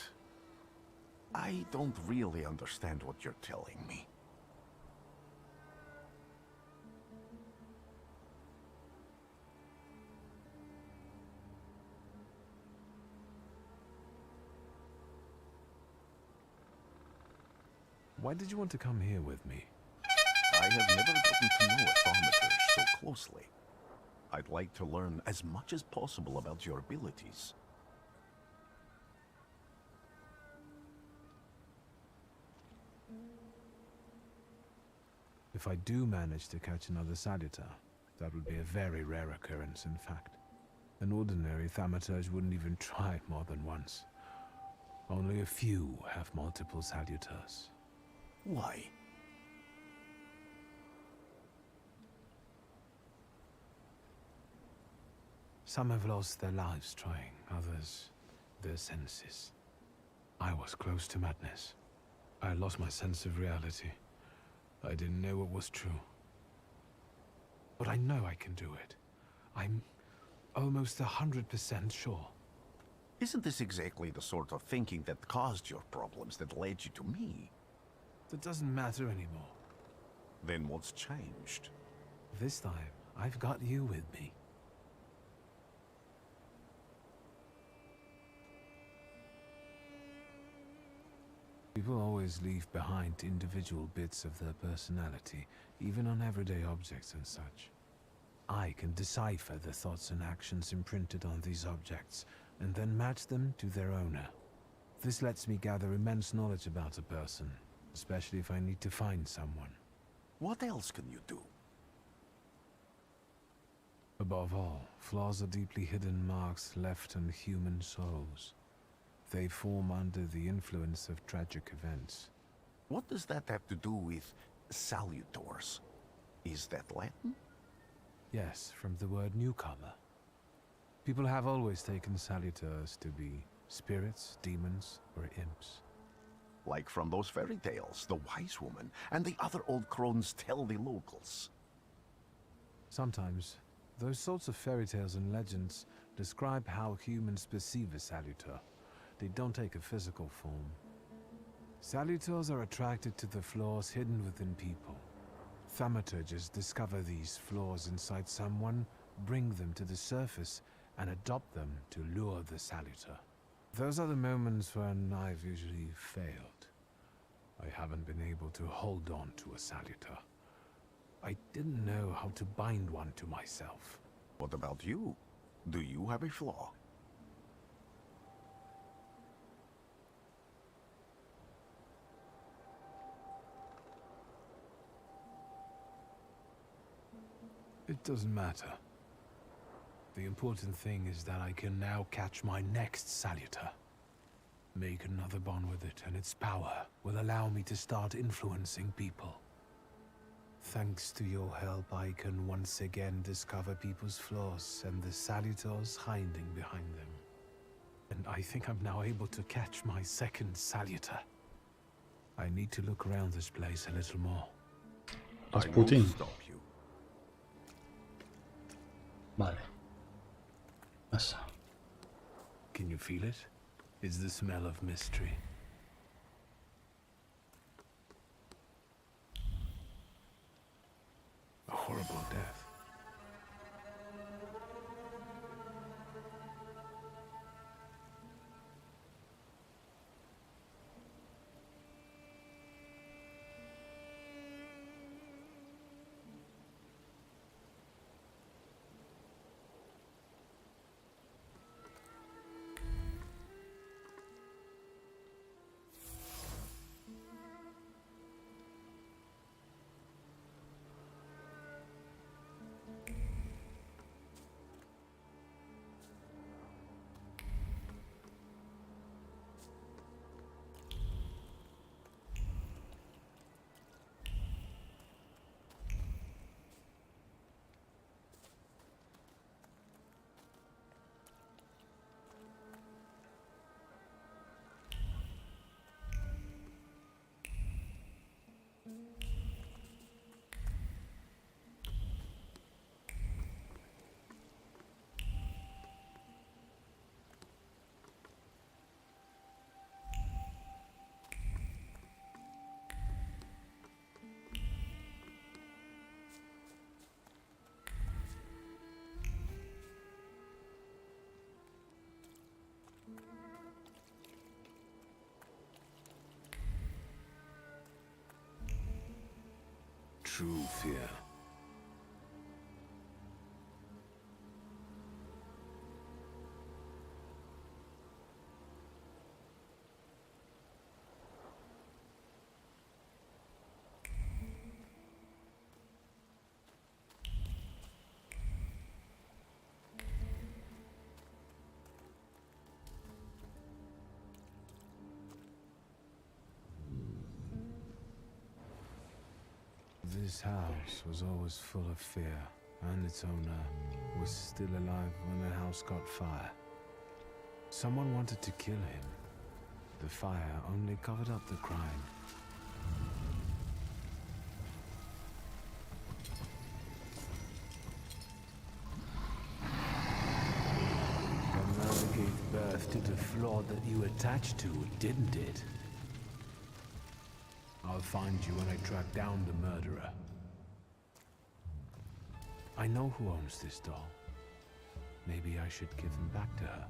I don't really understand what you're telling me. Why did you want to come here with me? I have never gotten to know a Thaumaturge so closely. I'd like to learn as much as possible about your abilities. If I do manage to catch another Salutar, that would be a very rare occurrence, in fact. An ordinary Thaumaturge wouldn't even try more than once. Only a few have multiple Salutars. Why? Some have lost their lives trying, others their senses. I was close to madness. I lost my sense of reality. I didn't know what was true. But I know I can do it. I'm almost 100% sure. Isn't this exactly the sort of thinking that caused your problems that led you to me? That doesn't matter anymore. Then what's changed? This time, I've got you with me. People always leave behind individual bits of their personality, even on everyday objects and such. I can decipher the thoughts and actions imprinted on these objects, and then match them to their owner. This lets me gather immense knowledge about a person, especially if I need to find someone. What else can you do? Above all, flaws are deeply hidden marks left on human souls. They form under the influence of tragic events. What does that have to do with salutors? Is that Latin? Yes, from the word newcomer. People have always taken salutors to be spirits, demons, or imps. Like from those fairy tales, the wise woman and the other old crones tell the locals. Sometimes, those sorts of fairy tales and legends describe how humans perceive a salutor. They don't take a physical form. Salutors are attracted to the flaws hidden within people. Thaumaturges discover these flaws inside someone, bring them to the surface, and adopt them to lure the salutor. Those are the moments when I've usually failed. I haven't been able to hold on to a salutor. I didn't know how to bind one to myself. What about you? Do you have a flaw? It doesn't matter. The important thing is that I can now catch my next salutor. Make another bond with it, and its power will allow me to start influencing people. Thanks to your help, I can once again discover people's flaws and the salutors hiding behind them. And I think I'm now able to catch my second salutor. I need to look around this place a little more. Rasputin. Vale. Pasa. Can you feel it? It's the smell of mystery. A horrible death. True fear. This house was always full of fear, and its owner was still alive when the house caught fire. Someone wanted to kill him. The fire only covered up the crime. The murder gave birth to the flaw that you attached to, didn't it? I'll find you when I track down the murderer. I know who owns this doll. Maybe I should give him back to her.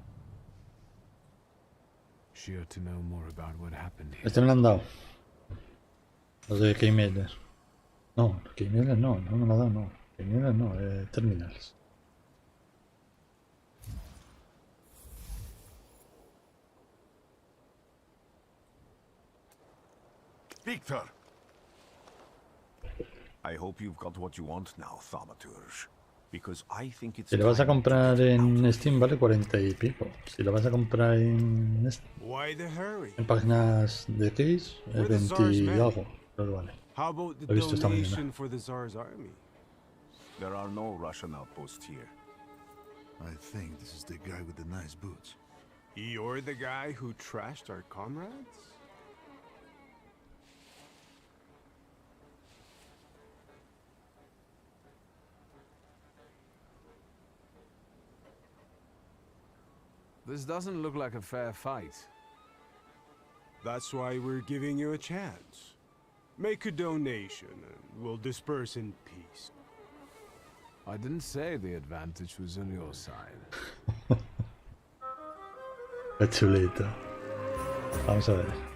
She ought to know more about what happened here. Este me lo han dado. Los de Keymailer. No, Keymailer no me lo han dado, no. Keymailer no, Terminals. Victor! I hope you've got what you want now, Thaumaturge. Because I think it's Si lo vas a comprar en Steam vale 40 y pico. Si lo vas a comprar en páginas de X es 20 y algo. Pero vale. Lo he visto esta mañana. There are no Russian outposts here. I think this is the guy with the nice boots. You're the guy who trashed our comrades? This doesn't look like a fair fight. That's why we're giving you a chance. Make a donation and we'll disperse in peace. I didn't say the advantage was on your side. Qué chulito. Vamos a ver.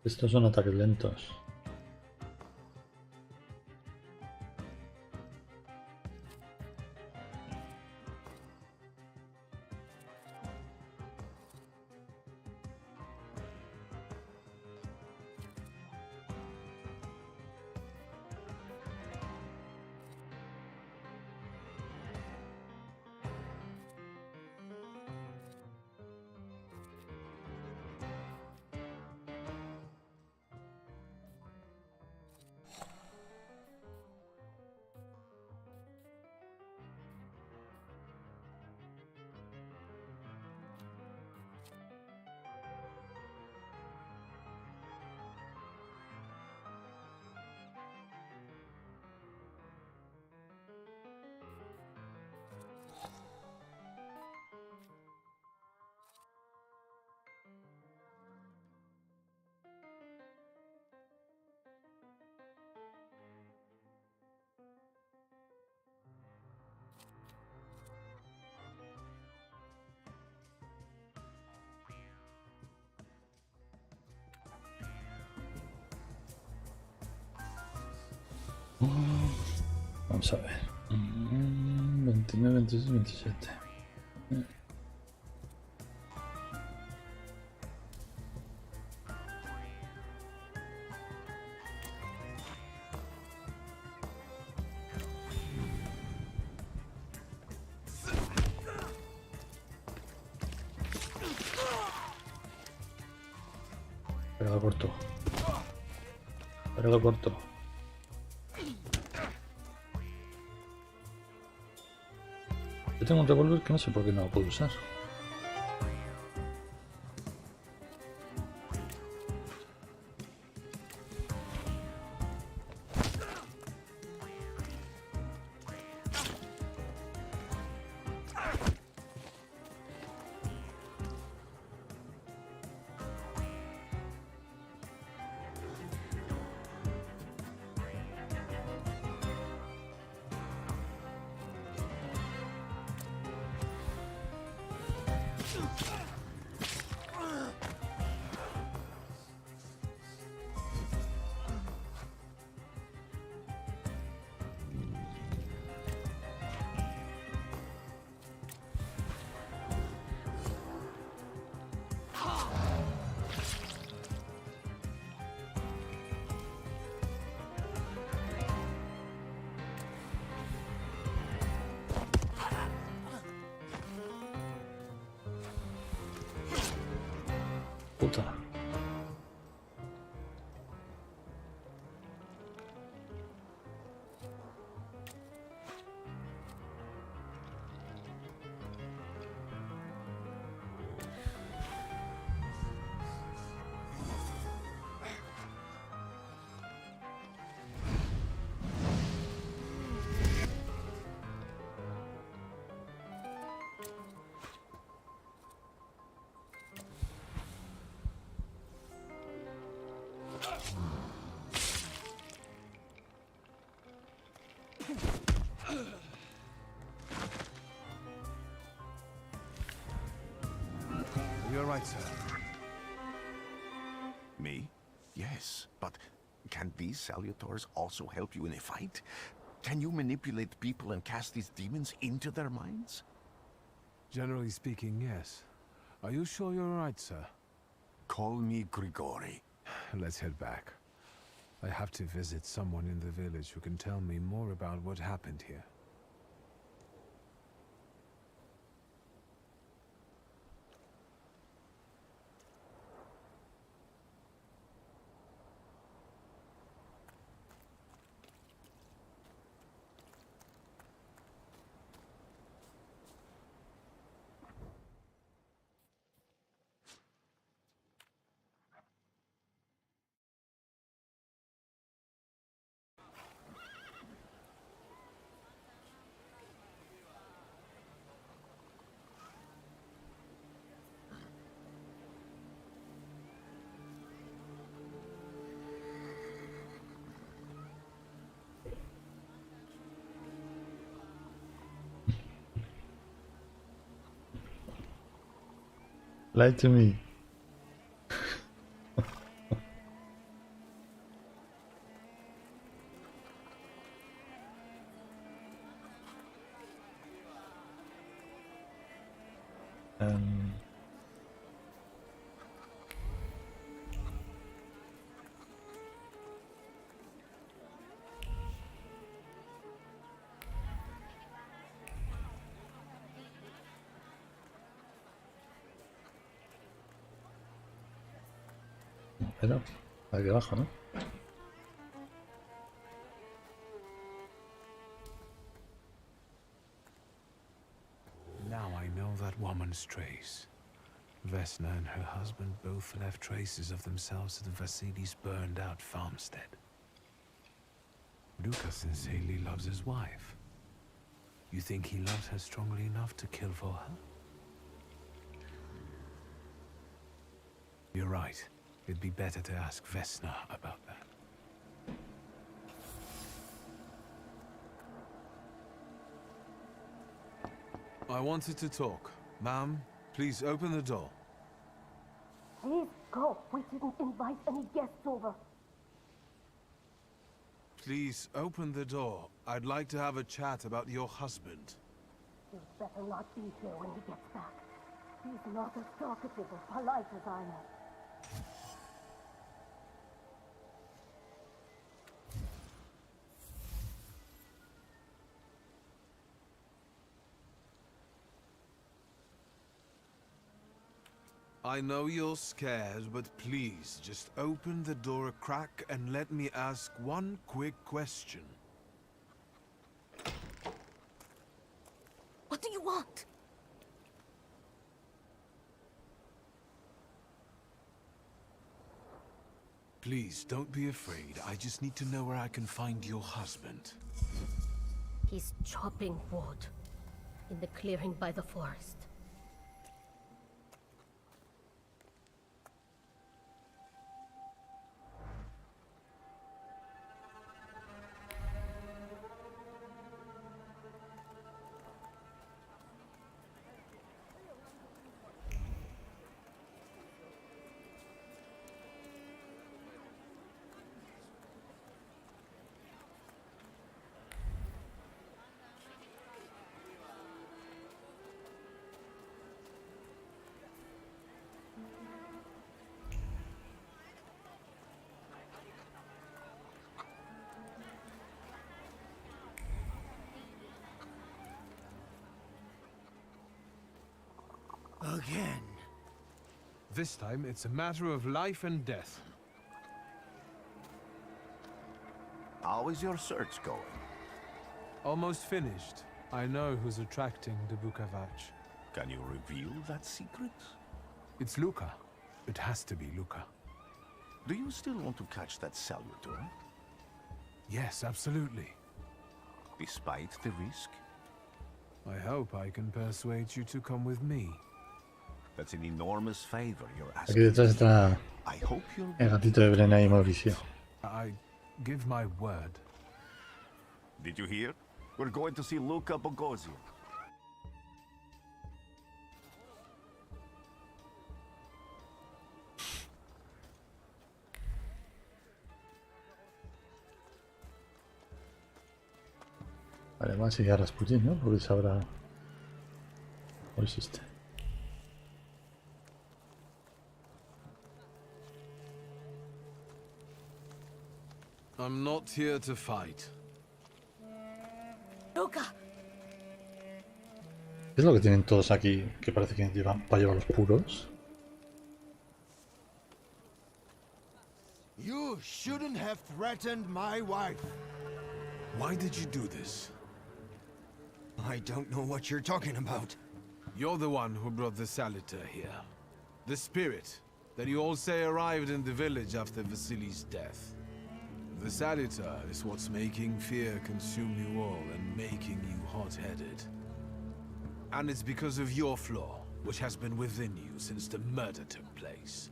Estos son ataques lentos. Vamos a ver. 29, 26, 27. Pégalo corto. Pégalo corto. Yo tengo un revólver que no sé por qué no lo puedo usar. Puta. You're right, sir. Me? Yes, but can these salutors also help you in a fight? Can you manipulate people and cast these demons into their minds? Generally speaking, yes. Are you sure you're right, sir? Call me Grigori. Let's head back. I have to visit someone in the village who can tell me more about what happened here. Lie to me. Um, Pero, aquí abajo, ¿no? Now I know that woman's trace. Vesna and her husband both left traces of themselves at Vasily's burned-out farmstead. Luka sincerely loves his wife. You think he loves her strongly enough to kill for her? You're right. It'd be better to ask Vesna about that. I wanted to talk. Ma'am, please open the door. Please go. We didn't invite any guests over. Please open the door. I'd like to have a chat about your husband. He'd better not be here when he gets back. He's not as talkative or polite as I am. I know you're scared, but please, just open the door a crack and let me ask one quick question. What do you want? Please, don't be afraid. I just need to know where I can find your husband. He's chopping wood in the clearing by the forest. Again. This time, it's a matter of life and death. How is your search going? Almost finished. I know who's attracting the Bukavach. Can you reveal that secret? It's Luka. It has to be Luka. Do you still want to catch that Thaumaturge? Yes, absolutely. Despite the risk? I hope I can persuade you to come with me. That's an enormous favor you're Aquí asking. detrás está I hope you'll el gatito de Brenna y Mauricio. I give my word. Did you hear? We're going to see Luka Bogosian. Vale, vamos a seguir a Rasputin, ¿no? Porque sabrá... ¿O existe? I'm not here to fight. Luka. ¿Qué es lo que tienen todos aquí que parece que llevan para llevar los puros? You shouldn't have threatened my wife. Why did you do this? I don't know what you're talking about. You're the one who brought the Saliter here. The spirit that you all say arrived in the village after Vasily's death. The Saliter is what's making fear consume you all and making you hot-headed. And it's because of your flaw, which has been within you since the murder took place.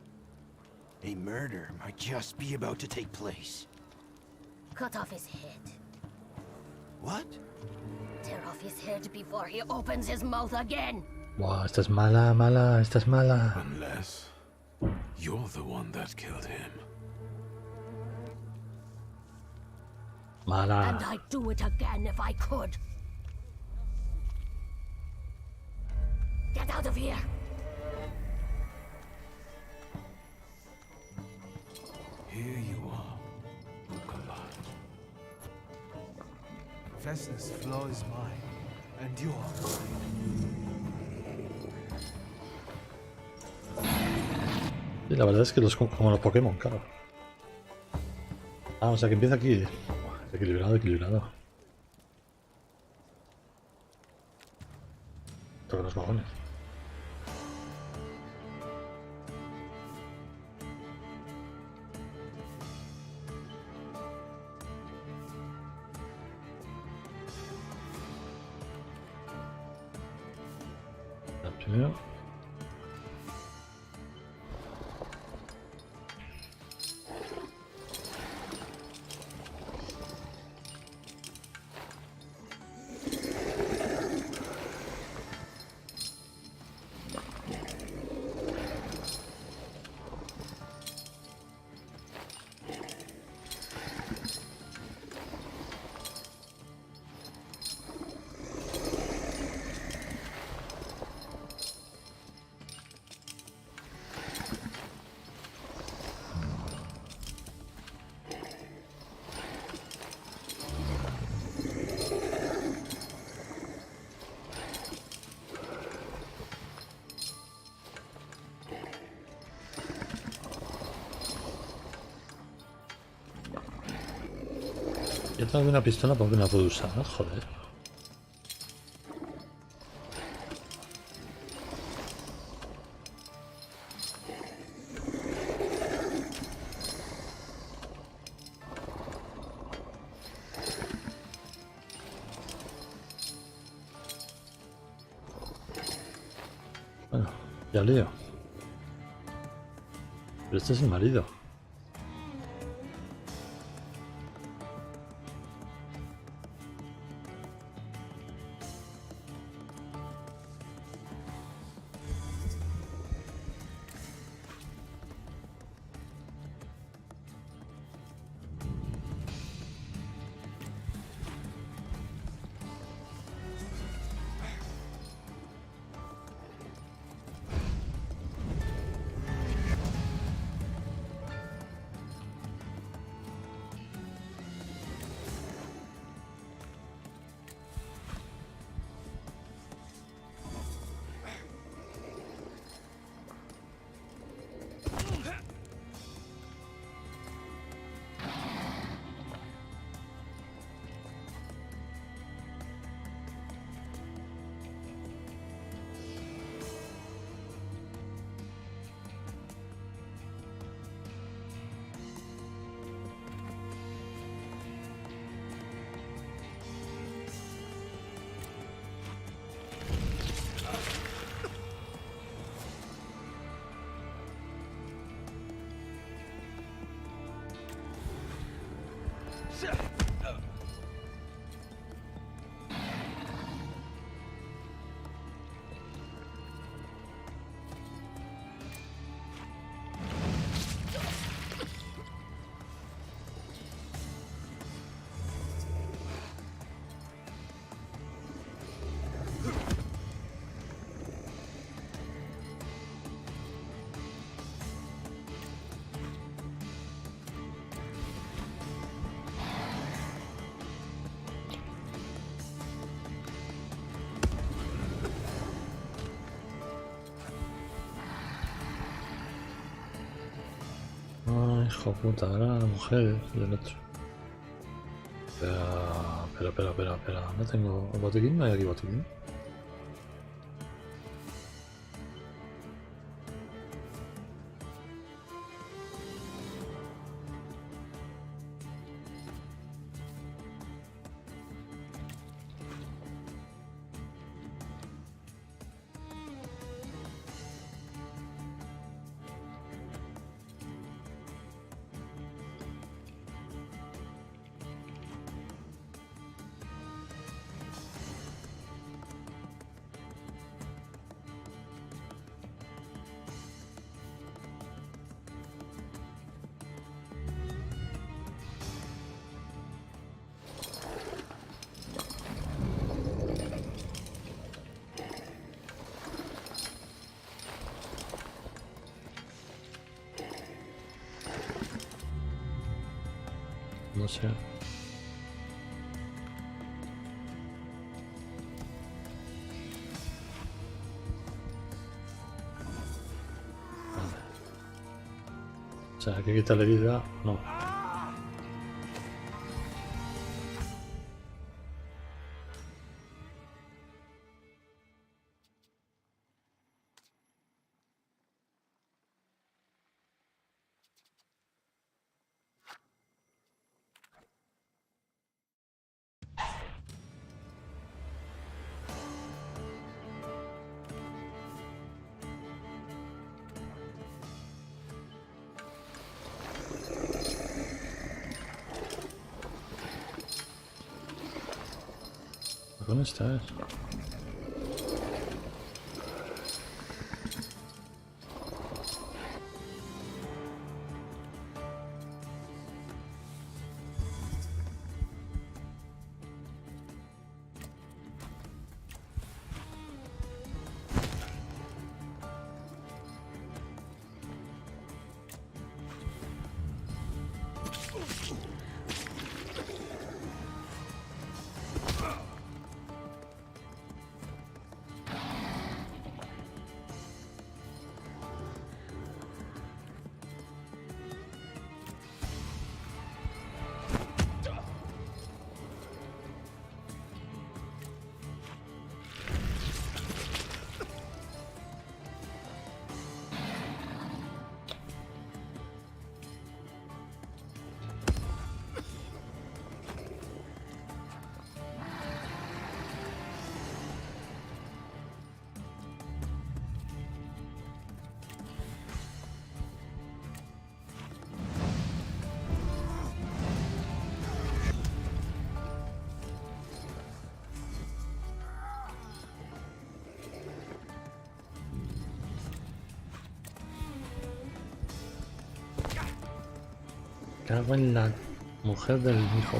A murder might just be about to take place. Cut off his head. What? Tear off his head before he opens his mouth again. Buah, esta es mala, mala, esta es mala. Unless you're the one that killed him. Mala. And I'd do it again if I could. Get out of here! Here you are, Bukalaj. Vesna's flaw is mine, and you're mine. Sí, la verdad es que los como los Pokémon, claro. Ah, o sea que empieza aquí. Equilibrado, equilibrado. Toca los cojones. Primero. Ya tengo una pistola porque no la puedo usar, ¿no? Joder. Bueno, ya lío. Pero este es el marido. Ay, hijo puta, era la mujer del otro. Espera. No tengo botiquín, no hay aquí botiquín. sé. O sea, hay que quitarle vida. No. ¿Dónde estás? Cago en la mujer del hijo.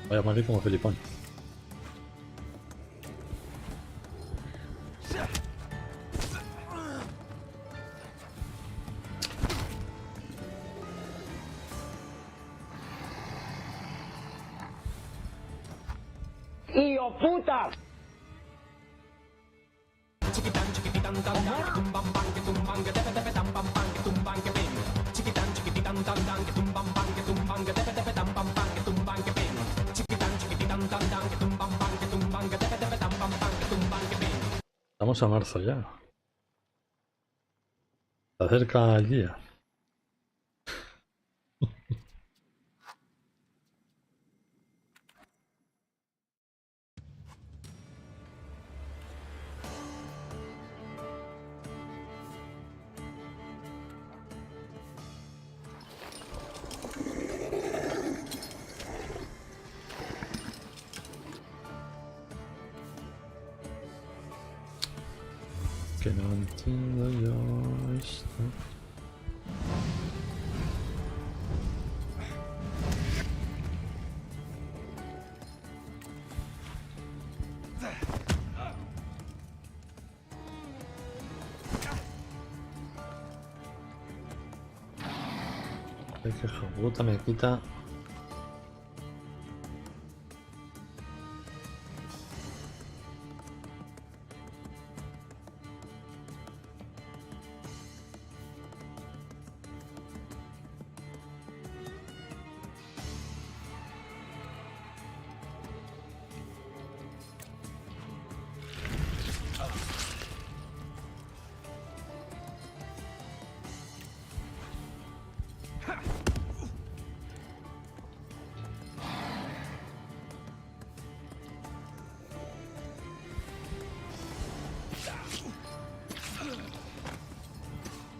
Voy a morir como Felipón. ¡Hijo puta! Estamos a marzo ya. Se acerca el día. Que no entiendo yo esto. Es que hijo puta me quita.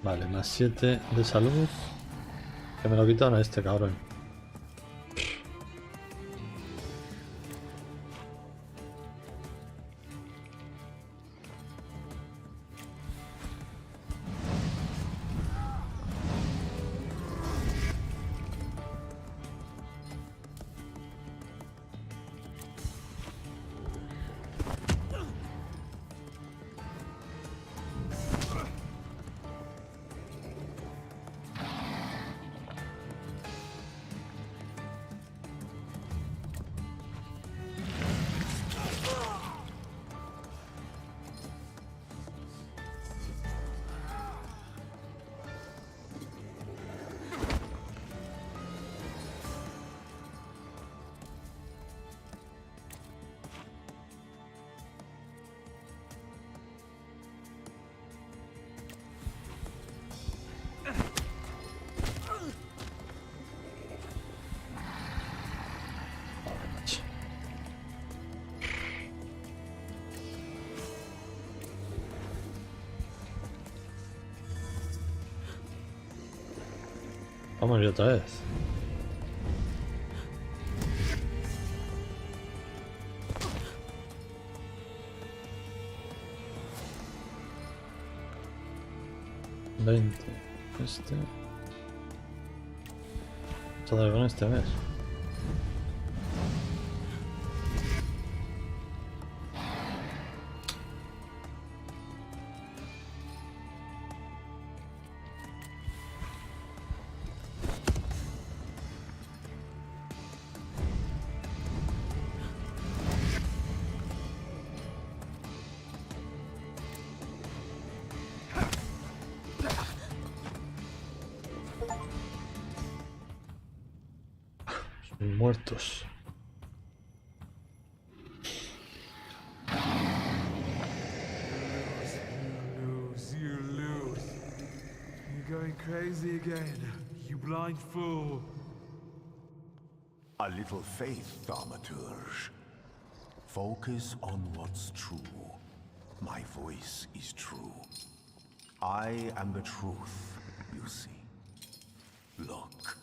Vale, más 7 de salud. Que me lo quitaron a este cabrón. Vamos a ir otra vez. Este. Vamos a dar con este, a ver. Muertos. You lose. You're going crazy again, you blind fool. A little faith, Thaumaturge. Focus on what's true. My voice is true. I am the truth, you see. Look.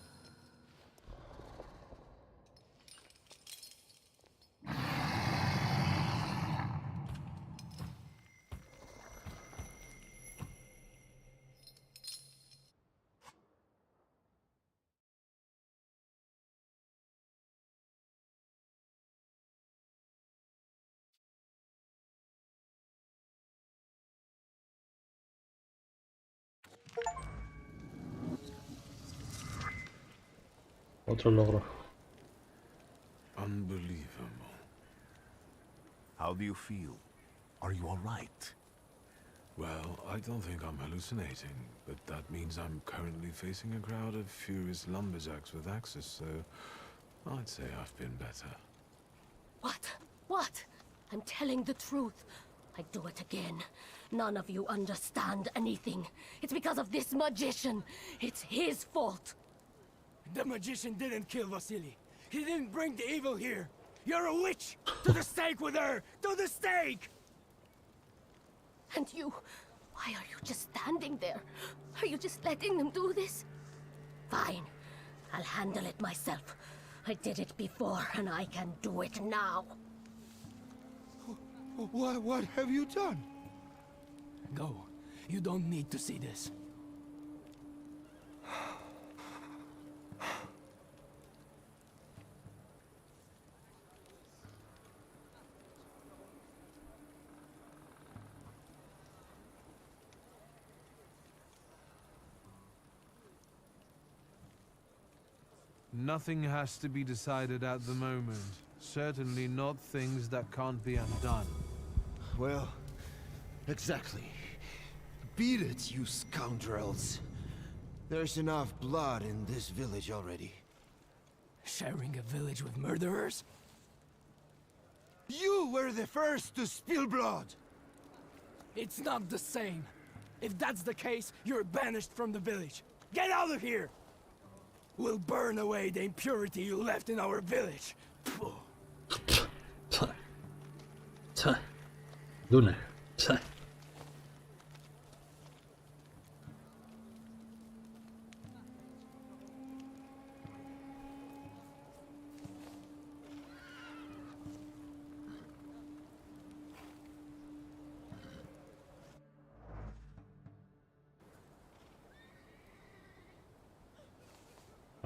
Otro logro. Unbelievable. How do you feel? Are you all right? Well, I don't think I'm hallucinating, but that means I'm currently facing a crowd of furious lumberjacks with axes, so I'd say I've been better. What? What? I'm telling the truth. I do it again. None of you understand anything. It's because of this magician. It's his fault. The magician didn't kill Vasily. He didn't bring the evil here. You're a witch! To the stake with her! To the stake! And you... why are you just standing there? Are you just letting them do this? Fine. I'll handle it myself. I did it before, and I can do it now. What have you done? Go. You don't need to see this. Nothing has to be decided at the moment. Certainly not things that can't be undone. Well, exactly. Beat it, you scoundrels. There's enough blood in this village already. Sharing a village with murderers? You were the first to spill blood! It's not the same. If that's the case, you're banished from the village. Get out of here! We'll burn away the impurity you left in our village. Dune.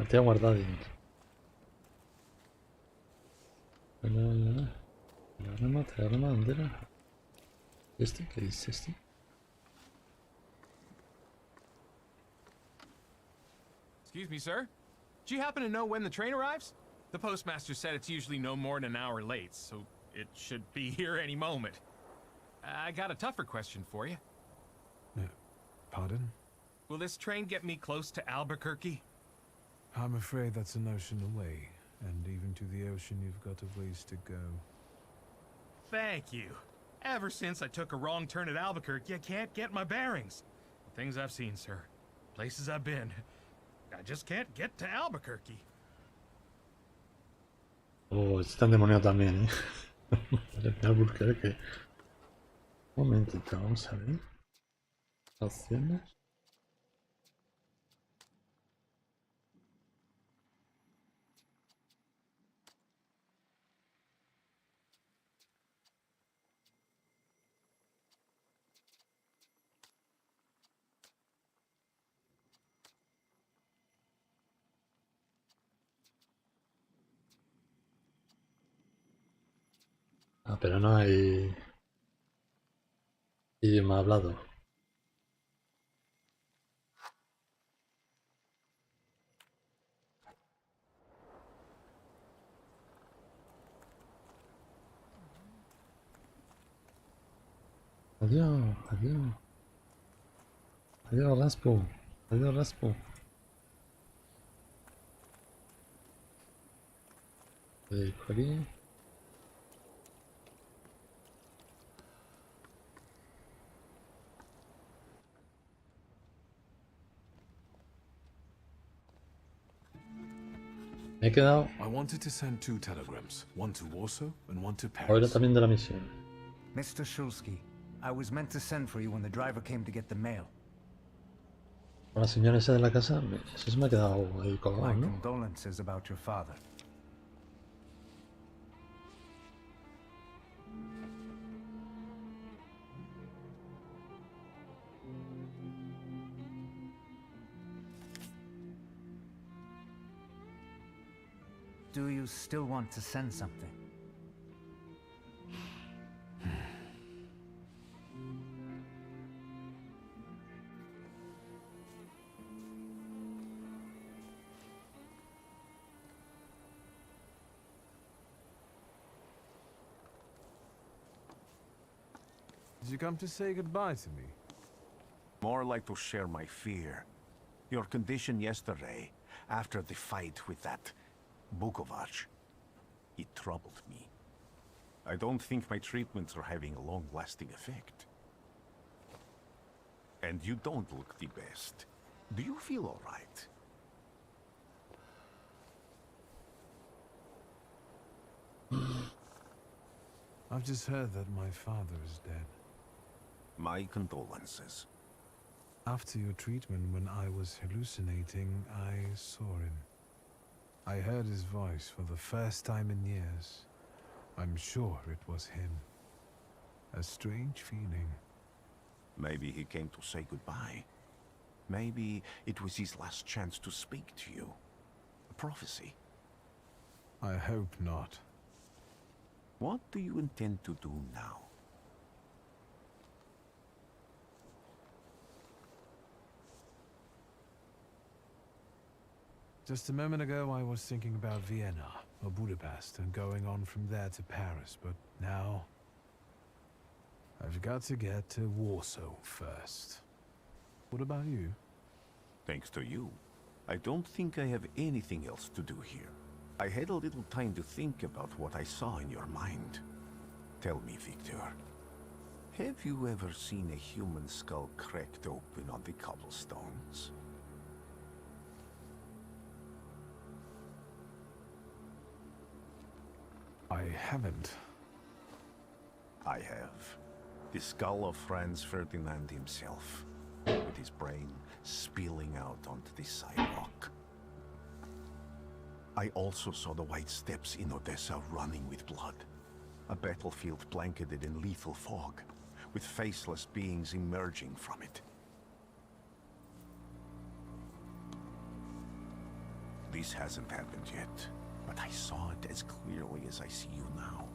Te ha guardado dentro. La rama, ¿dónde era? ¿Este? ¿Qué dice este? Excuse me, sir. Do you happen to know when the train arrives? The postmaster said it's usually no more than an hour late, so it should be here any moment. I got a tougher question for you. Pardon? Will this train get me close to Albuquerque? I'm afraid that's an ocean away, and even to the ocean you've got a ways to go. Thank you. Ever since I took a wrong turn at Albuquerque, I can't get my bearings. The things I've seen, sir. Places I've been. I just can't get to Albuquerque. Oh, está endemoniado también, Albuquerque. Un momentito, vamos a ver. Opciones. Ah, pero no hay idioma hablado. Adiós, adiós. Adiós, Raspo. Adiós, Raspo. Aquí. Me he quedado I wanted to send 2 telegrams, one to Warsaw and one to ahora Paris. también de la misión. Mr. Shulsky, I was meant to send for you when the driver came to get the mail. Con la señora esa de la casa, eso se me ha quedado ahí colgado, My ¿no? condolences about your father. Do you still want to send something? Did you come to say goodbye to me? More like to share my fear. Your condition yesterday, after the fight with that Bukovac, it troubled me. I don't think my treatments are having a long-lasting effect. And you don't look the best. Do you feel all right? I've just heard that my father is dead. My condolences. After your treatment, when I was hallucinating, I saw him. I heard his voice for the first time in years. I'm sure it was him. A strange feeling. Maybe he came to say goodbye. Maybe it was his last chance to speak to you. A prophecy. I hope not. What do you intend to do now? Just a moment ago, I was thinking about Vienna or Budapest and going on from there to Paris, but now I've got to get to Warsaw first. What about you? Thanks to you, I don't think I have anything else to do here. I had a little time to think about what I saw in your mind. Tell me, Victor, have you ever seen a human skull cracked open on the cobblestones? I haven't. I have. The skull of Franz Ferdinand himself, with his brain spilling out onto the sidewalk. I also saw the white steps in Odessa running with blood. A battlefield blanketed in lethal fog, with faceless beings emerging from it. This hasn't happened yet, but I saw it as clearly as I see you now.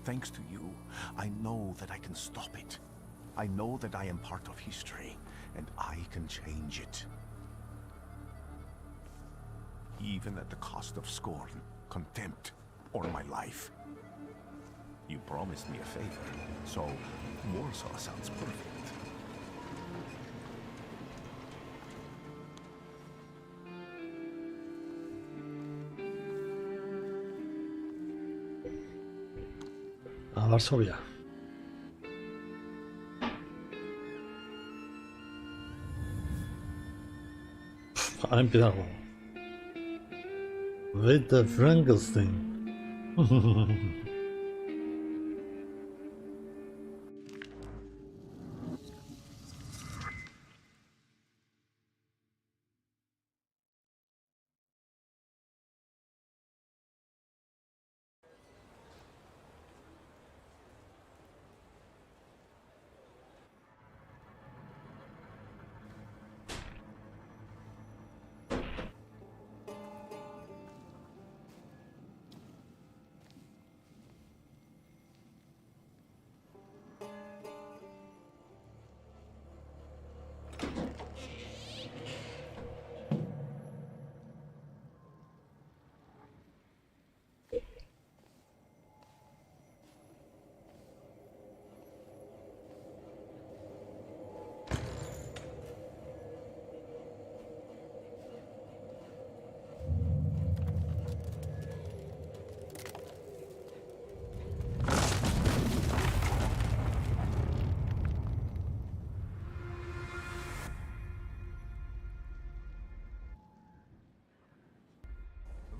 Thanks to you, I know that I can stop it. I know that I am part of history, and I can change it. Even at the cost of scorn, contempt, or my life. You promised me a favor, so Warsaw sounds perfect. A Varsovia. Ahora empieza el juego. Victor Frankenstein.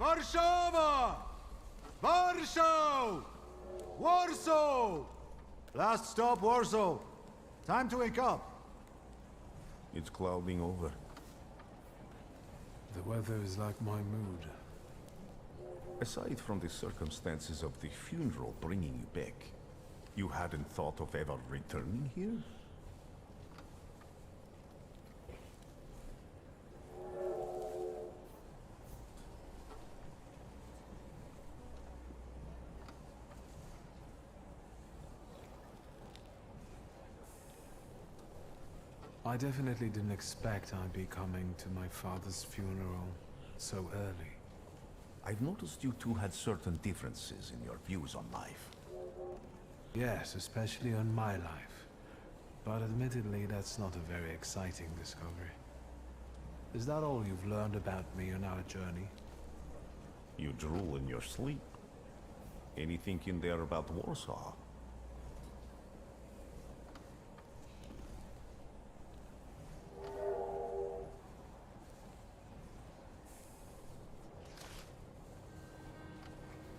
Warszawa! Warsaw! Warsaw! Last stop, Warsaw. Time to wake up. It's clouding over. The weather is like my mood. Aside from the circumstances of the funeral bringing you back, you hadn't thought of ever returning here? I definitely didn't expect I'd be coming to my father's funeral so early. I've noticed you two had certain differences in your views on life. Yes, especially on my life. But admittedly, that's not a very exciting discovery. Is that all you've learned about me on our journey? You drool in your sleep. Anything in there about Warsaw?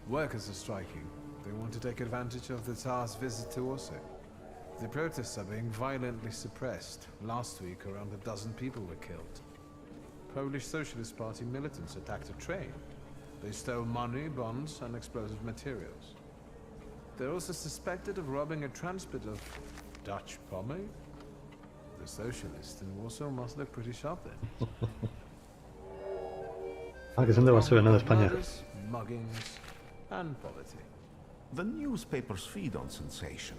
Workers are striking. They want to take advantage of the Tsar's visit to Warsaw. The protests are being violently suppressed. Last week, around a dozen people were killed. Polish Socialist Party militants attacked a train. They stole money, bonds, and explosive materials. They're also suspected of robbing a transport of Dutch pomade. The socialists in Warsaw must look pretty sharp then. Ah, que son de Varsovia, no de España. Murders, muggings, and poverty. The newspapers feed on sensation.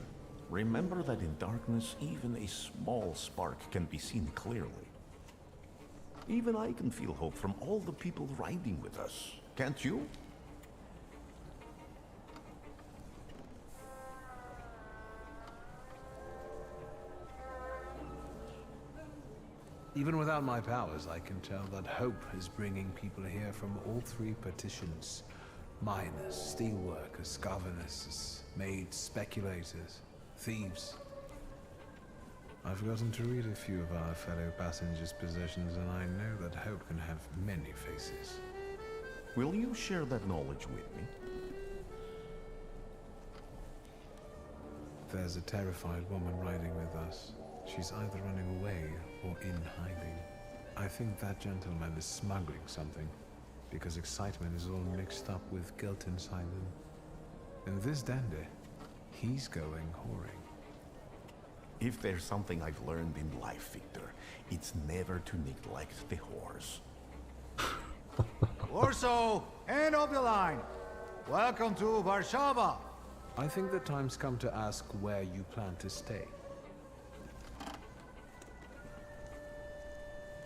Remember that in darkness, even a small spark can be seen clearly. Even I can feel hope from all the people riding with us. Can't you? Even without my powers, I can tell that hope is bringing people here from all three partitions. Miners, steelworkers, governesses, maids, speculators, thieves. I've gotten to read a few of our fellow passengers' possessions, and I know that hope can have many faces. Will you share that knowledge with me? There's a terrified woman riding with us. She's either running away or in hiding. I think that gentleman is smuggling something, because excitement is all mixed up with guilt inside him. And this dandy, he's going whoring. If there's something I've learned in life, Victor, it's never to neglect the horse. Warsaw, end of the line. Welcome to Warszawa. I think the time's come to ask where you plan to stay.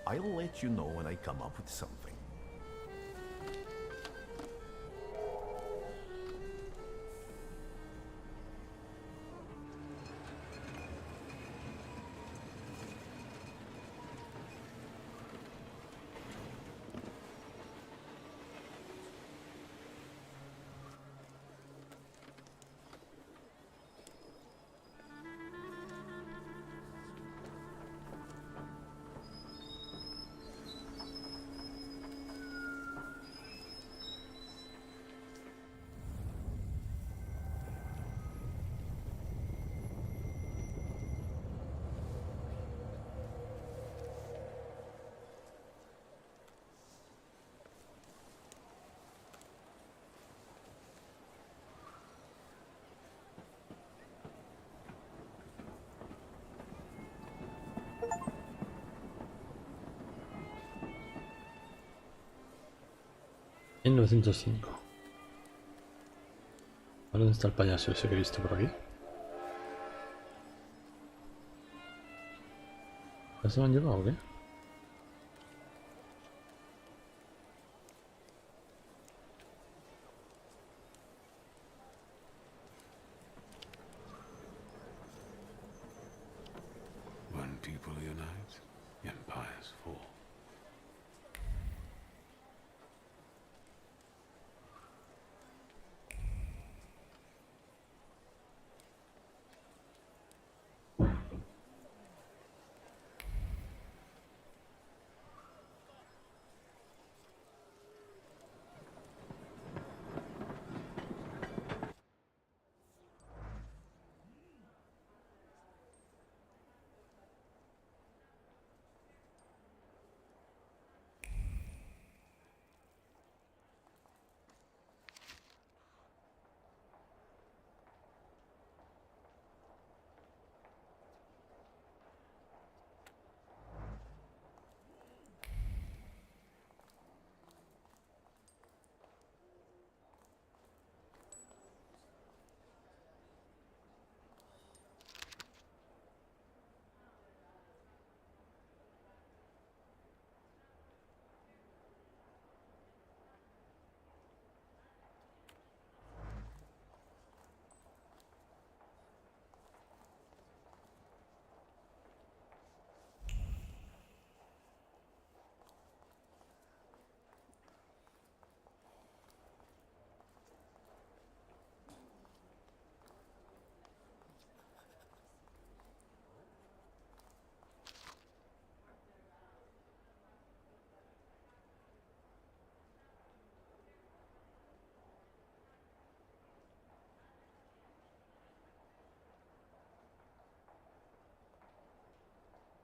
I'll let you know when I come up with something. ...1905... ¿Ahora dónde está el payaso ese que he visto por aquí? ¿Ya se lo han llevado o qué? When people unite, empires fall.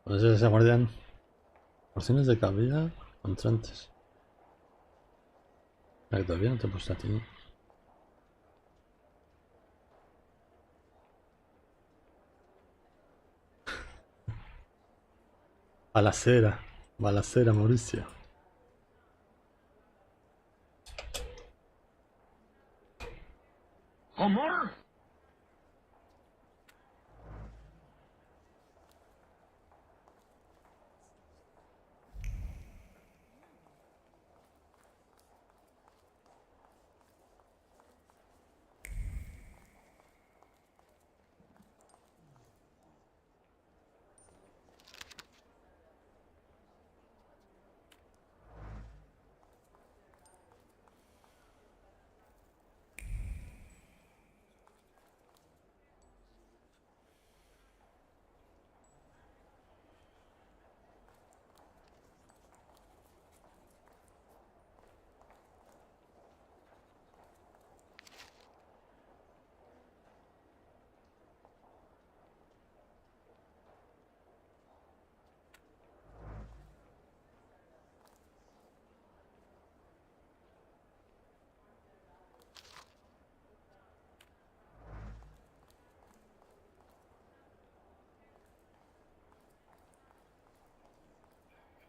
Puede ser que se guardian porciones de cabida entrantes. La que todavía no te he puesto a ti. Balacera. Balacera, Mauricio. Amor?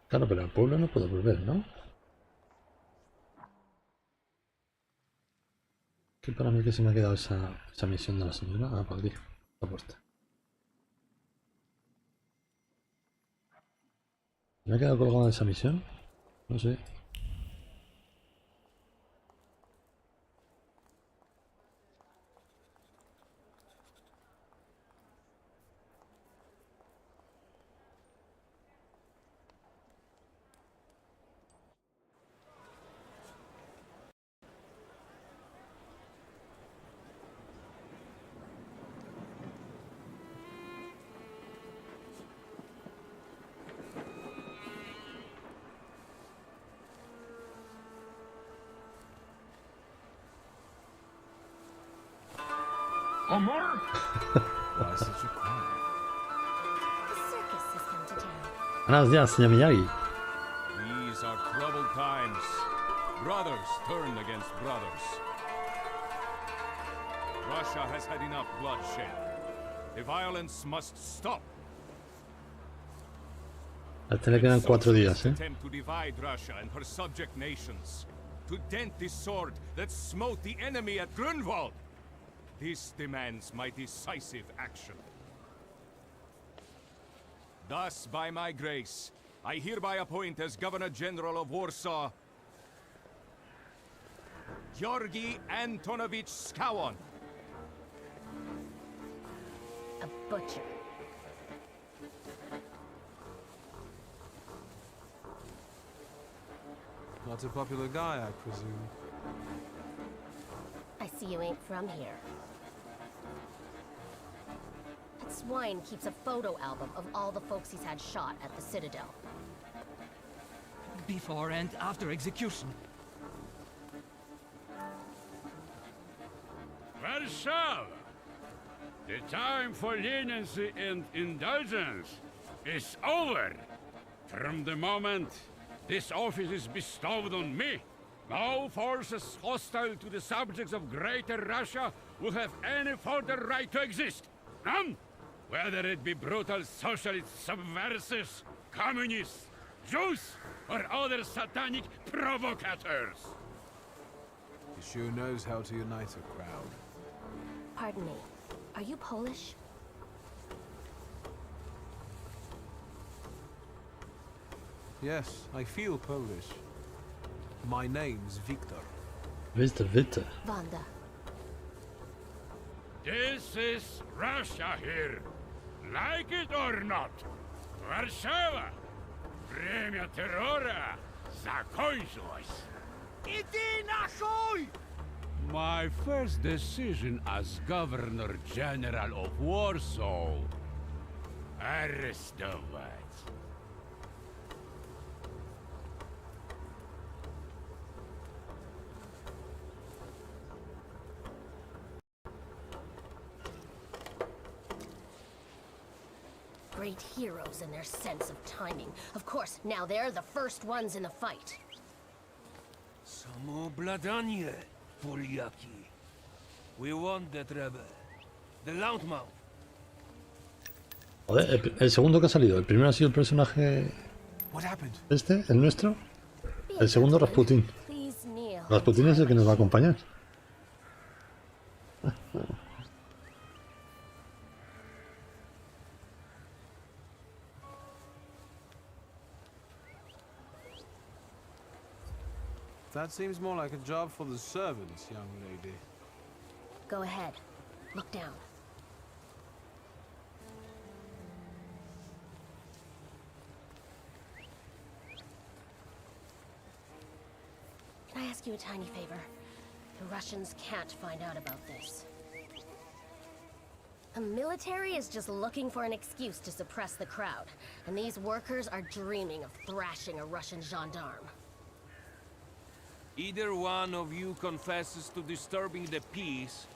Claro, pero al pueblo no puedo volver, ¿no? Que para mí que se me ha quedado esa misión de la señora. Ah, por aquí. La puesta. ¿Me ha quedado colgada esa misión? No sé. Amor? Why such a crowd? The circus has come to town. Buenos días, señor Miyagi. These are troubled times. Brothers turn against brothers. Russia has had enough bloodshed. The violence must stop. A este le quedan 4 días, ¿eh? Attempt to divide Russia and her subject nations. To dent the sword that smote the enemy at Grunwald. This demands my decisive action. Thus, by my grace, I hereby appoint as Governor General of Warsaw Georgi Antonovich Skowon. A butcher. Not a popular guy, I presume. I see you ain't from here. That swine keeps a photo album of all the folks he's had shot at the Citadel. Before and after execution. Warsaw! The time for leniency and indulgence is over. From the moment this office is bestowed on me, no forces hostile to the subjects of Greater Russia will have any further right to exist. None! Whether it be brutal socialist subversives, communists, Jews, or other satanic provocators. He sure knows how to unite a crowd. Pardon me. Are you Polish? Yes, I feel Polish. My name's Victor. Mr. Victor. Wanda. This is Russia here. Like it or not. Warszawa. Время террора закончилось. Иди нахуй! My first decision as Governor General of Warsaw. Arrestować. great heroes in their sense of timing. Of course, now they're the first ones in the fight. Samobladanie, Poliaki. We want that rebel. The Loudmouth. Joder, el segundo que ha salido. El primero ha sido el personaje... Este, el nuestro. El segundo, Rasputin. Please kneel. Rasputin es el que nos va a acompañar. That seems more like a job for the servants, young lady. Go ahead. Look down. Can I ask you a tiny favor? The Russians can't find out about this. The military is just looking for an excuse to suppress the crowd, and these workers are dreaming of thrashing a Russian gendarme. Either one of you confesses to disturbing the peace,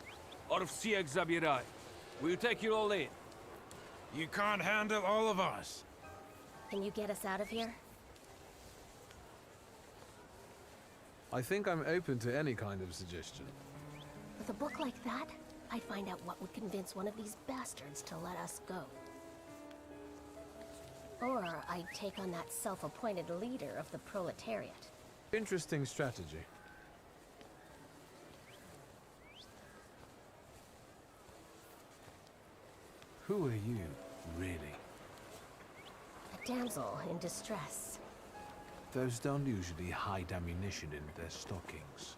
or всех забирай. We'll take you all in. You can't handle all of us. Can you get us out of here? I think I'm open to any kind of suggestion. With a book like that, I'd find out what would convince one of these bastards to let us go. Or I'd take on that self-appointed leader of the proletariat. Interesting strategy. Who are you, really? A damsel in distress. Those don't usually hide ammunition in their stockings.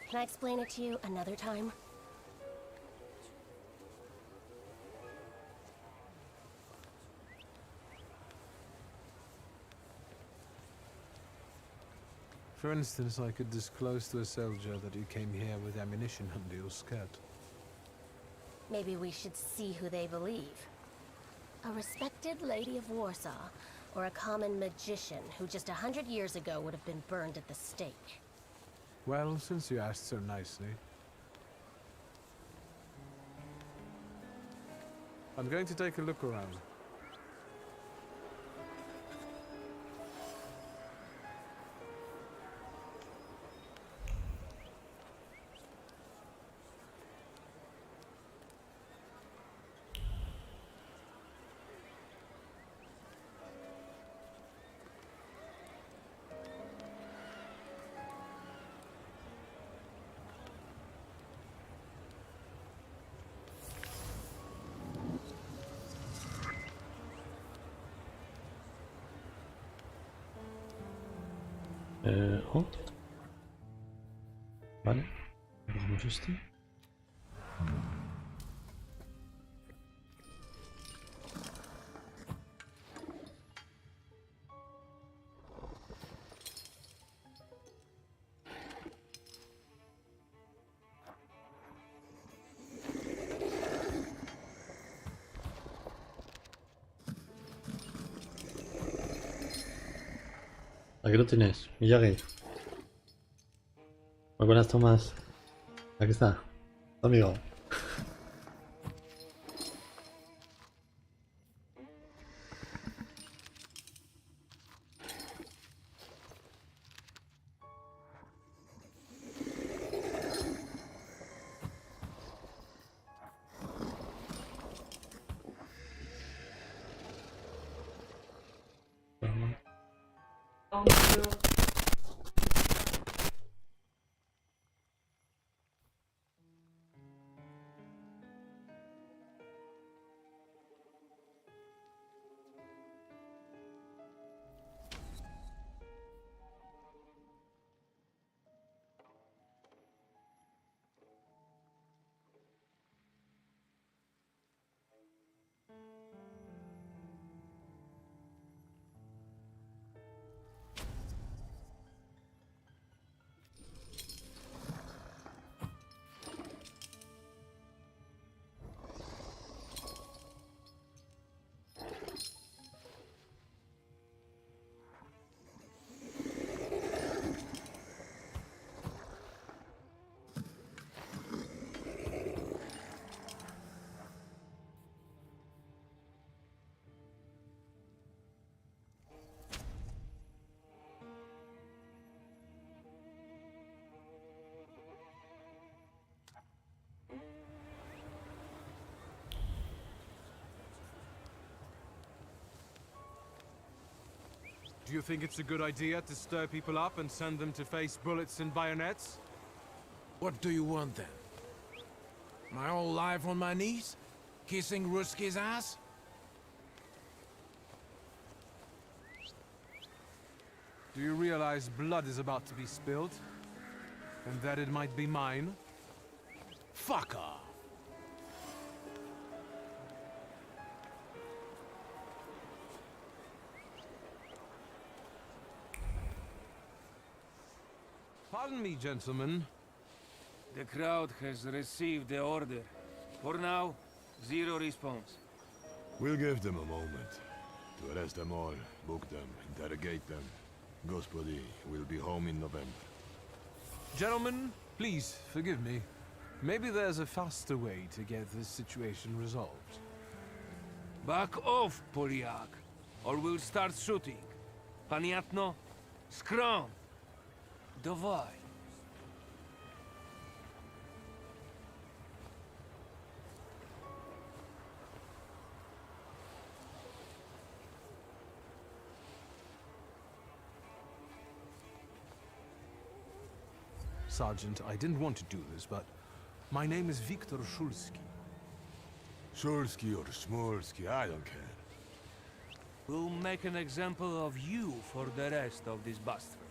Can I explain it to you another time? For instance, I could disclose to a soldier that you came here with ammunition under your skirt. Maybe we should see who they believe. A respected lady of Warsaw, or a common magician who just 100 years ago would have been burned at the stake. Well, since you asked so nicely. I'm going to take a look around. Oh. Vale. Cogemos este. Aquí lo tienes, Miyagi. Muy buenas tomas. Aquí está, tu amigo. Do you think it's a good idea to stir people up and send them to face bullets and bayonets? What do you want then? My whole life on my knees? Kissing Ruski's ass? Do you realize blood is about to be spilled? And that it might be mine? Fuck off! Pardon me, gentlemen. The crowd has received the order. For now, zero response. We'll give them a moment. To arrest them all, book them, interrogate them. Gospodi will be home in November. Gentlemen, please, forgive me. Maybe there's a faster way to get this situation resolved. Back off, Polyak, or we'll start shooting. Paniatno, scrum. Dawaj. Sergeant, I didn't want to do this, but my name is Viktor Shulsky. Shulsky or Smolsky, I don't care. We'll make an example of you for the rest of these bastards.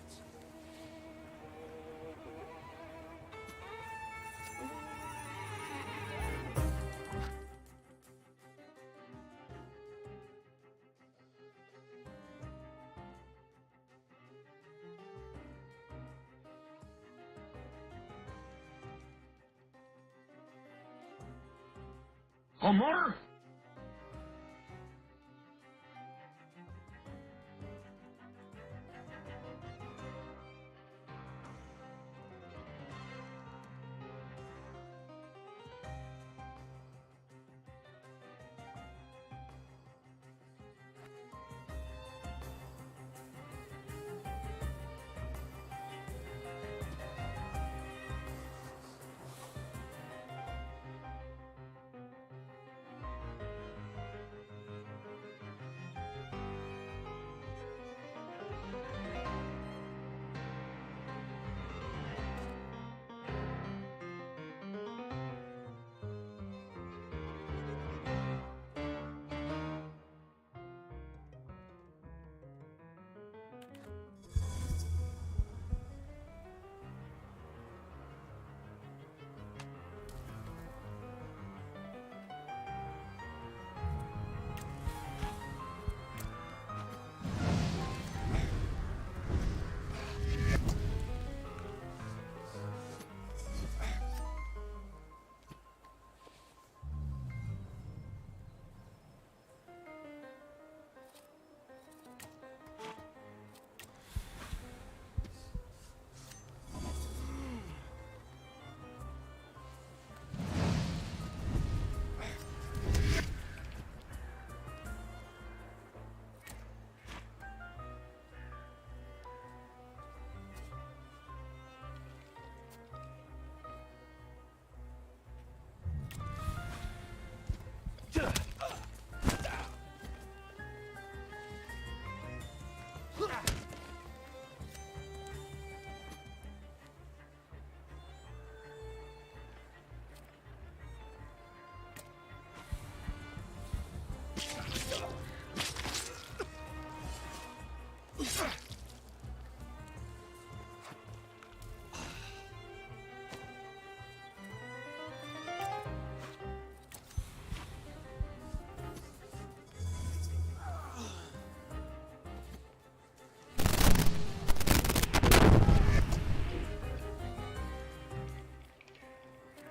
Omar?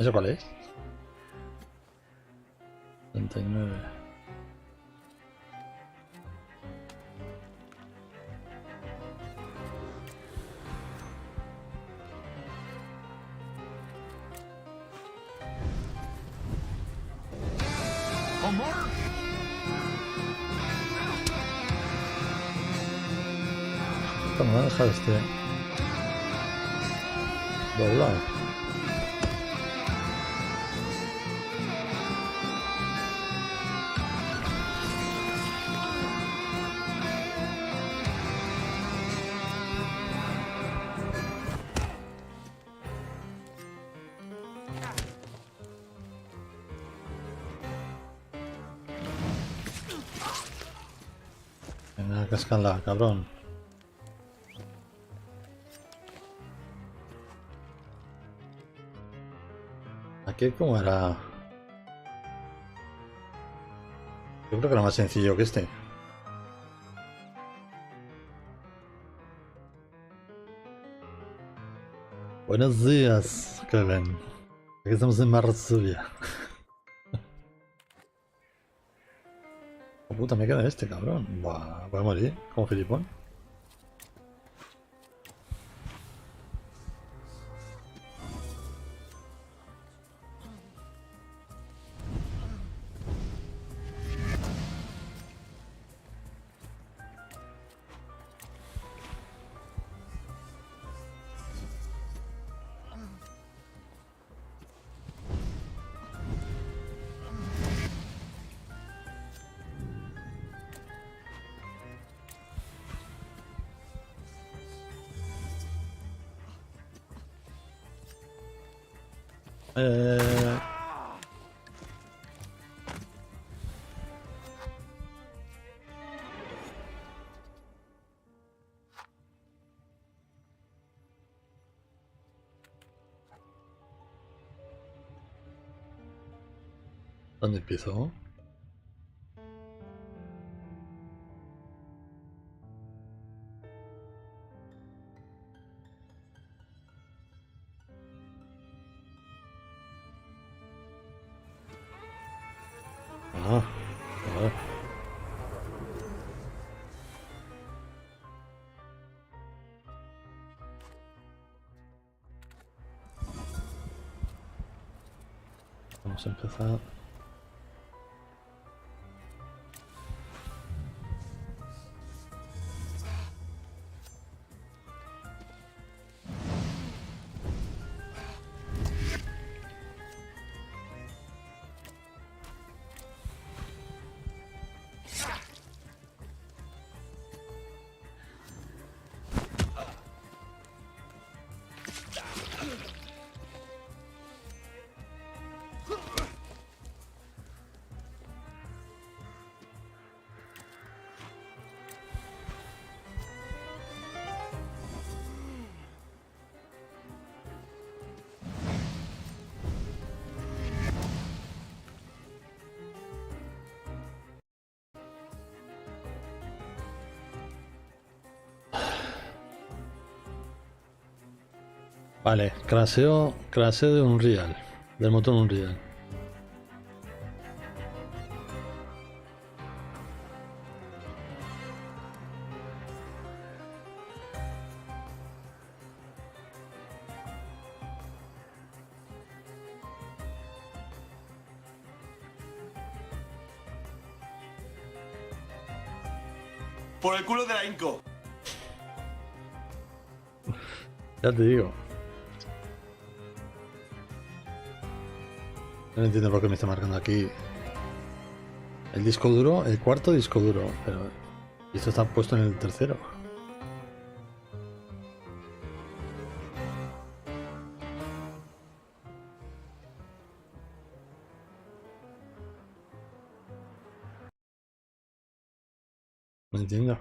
¿Eso cuál es? 39. Omar? Esto me va a dejar doblar. Venga, cascanla, cabrón. Aquí como era... Yo creo que era más sencillo que este. Buenos días, Kevin. Aquí estamos en Varsovia. Oh, puta, me queda este, cabrón. Buah, voy a morir como filipón. Eh... ¿Dónde empiezo? Ah, a ver. Vamos a empezar. Vale, craseo de Unreal, del motor Unreal. Por el culo de la Inco. Ya te digo. No entiendo por qué me está marcando aquí el disco duro, el cuarto disco duro, pero esto está puesto en el tercero. No entiendo.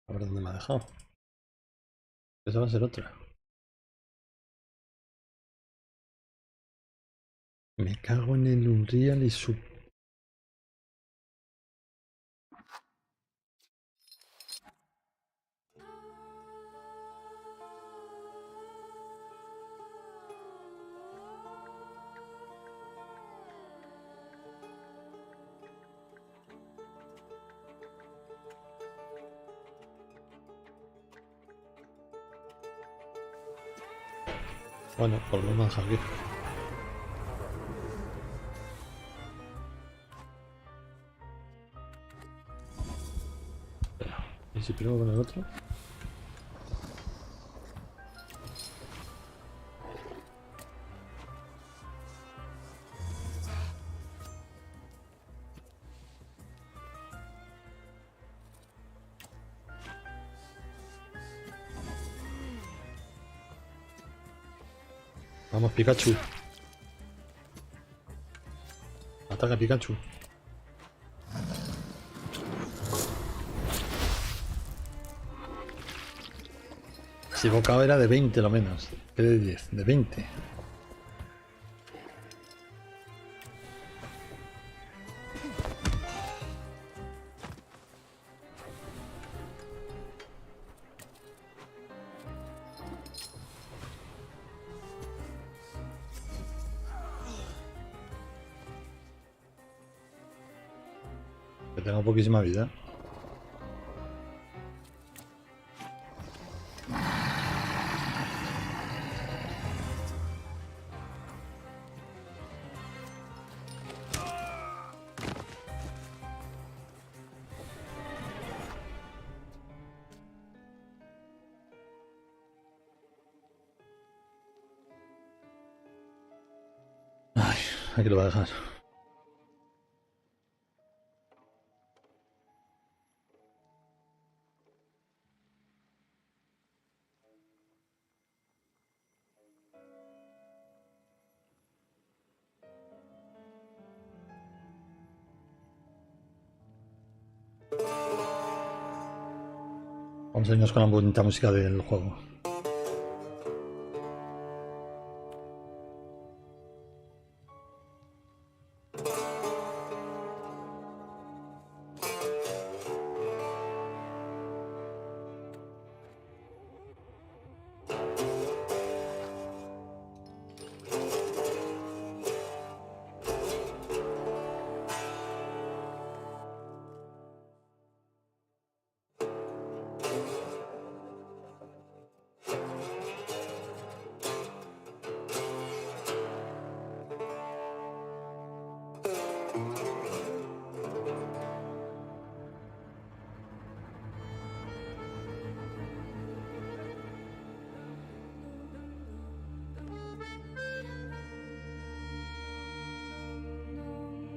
A ver dónde me ha dejado. Esa va a ser otra. Me cago en el Unreal y su... Bueno, por lo menos aquí. Espera, ¿y si pruebo con el otro? Vamos, Pikachu. Ataca Pikachu. Si bocado era de 20 lo menos. Que de 10, de 20. Que tengo poquísima vida. Ay, aquí lo voy a dejar. Vamos a irnos con la bonita música del juego.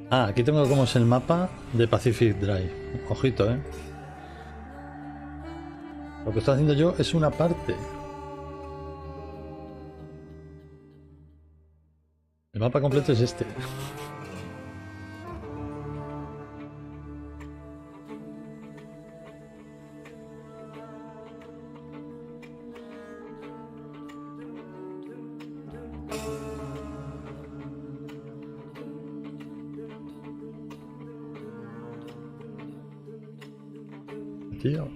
Ah, aquí tengo como es el mapa de Pacific Drive. Ojito, Lo que estoy haciendo yo es una parte. El mapa completo es este. Tío.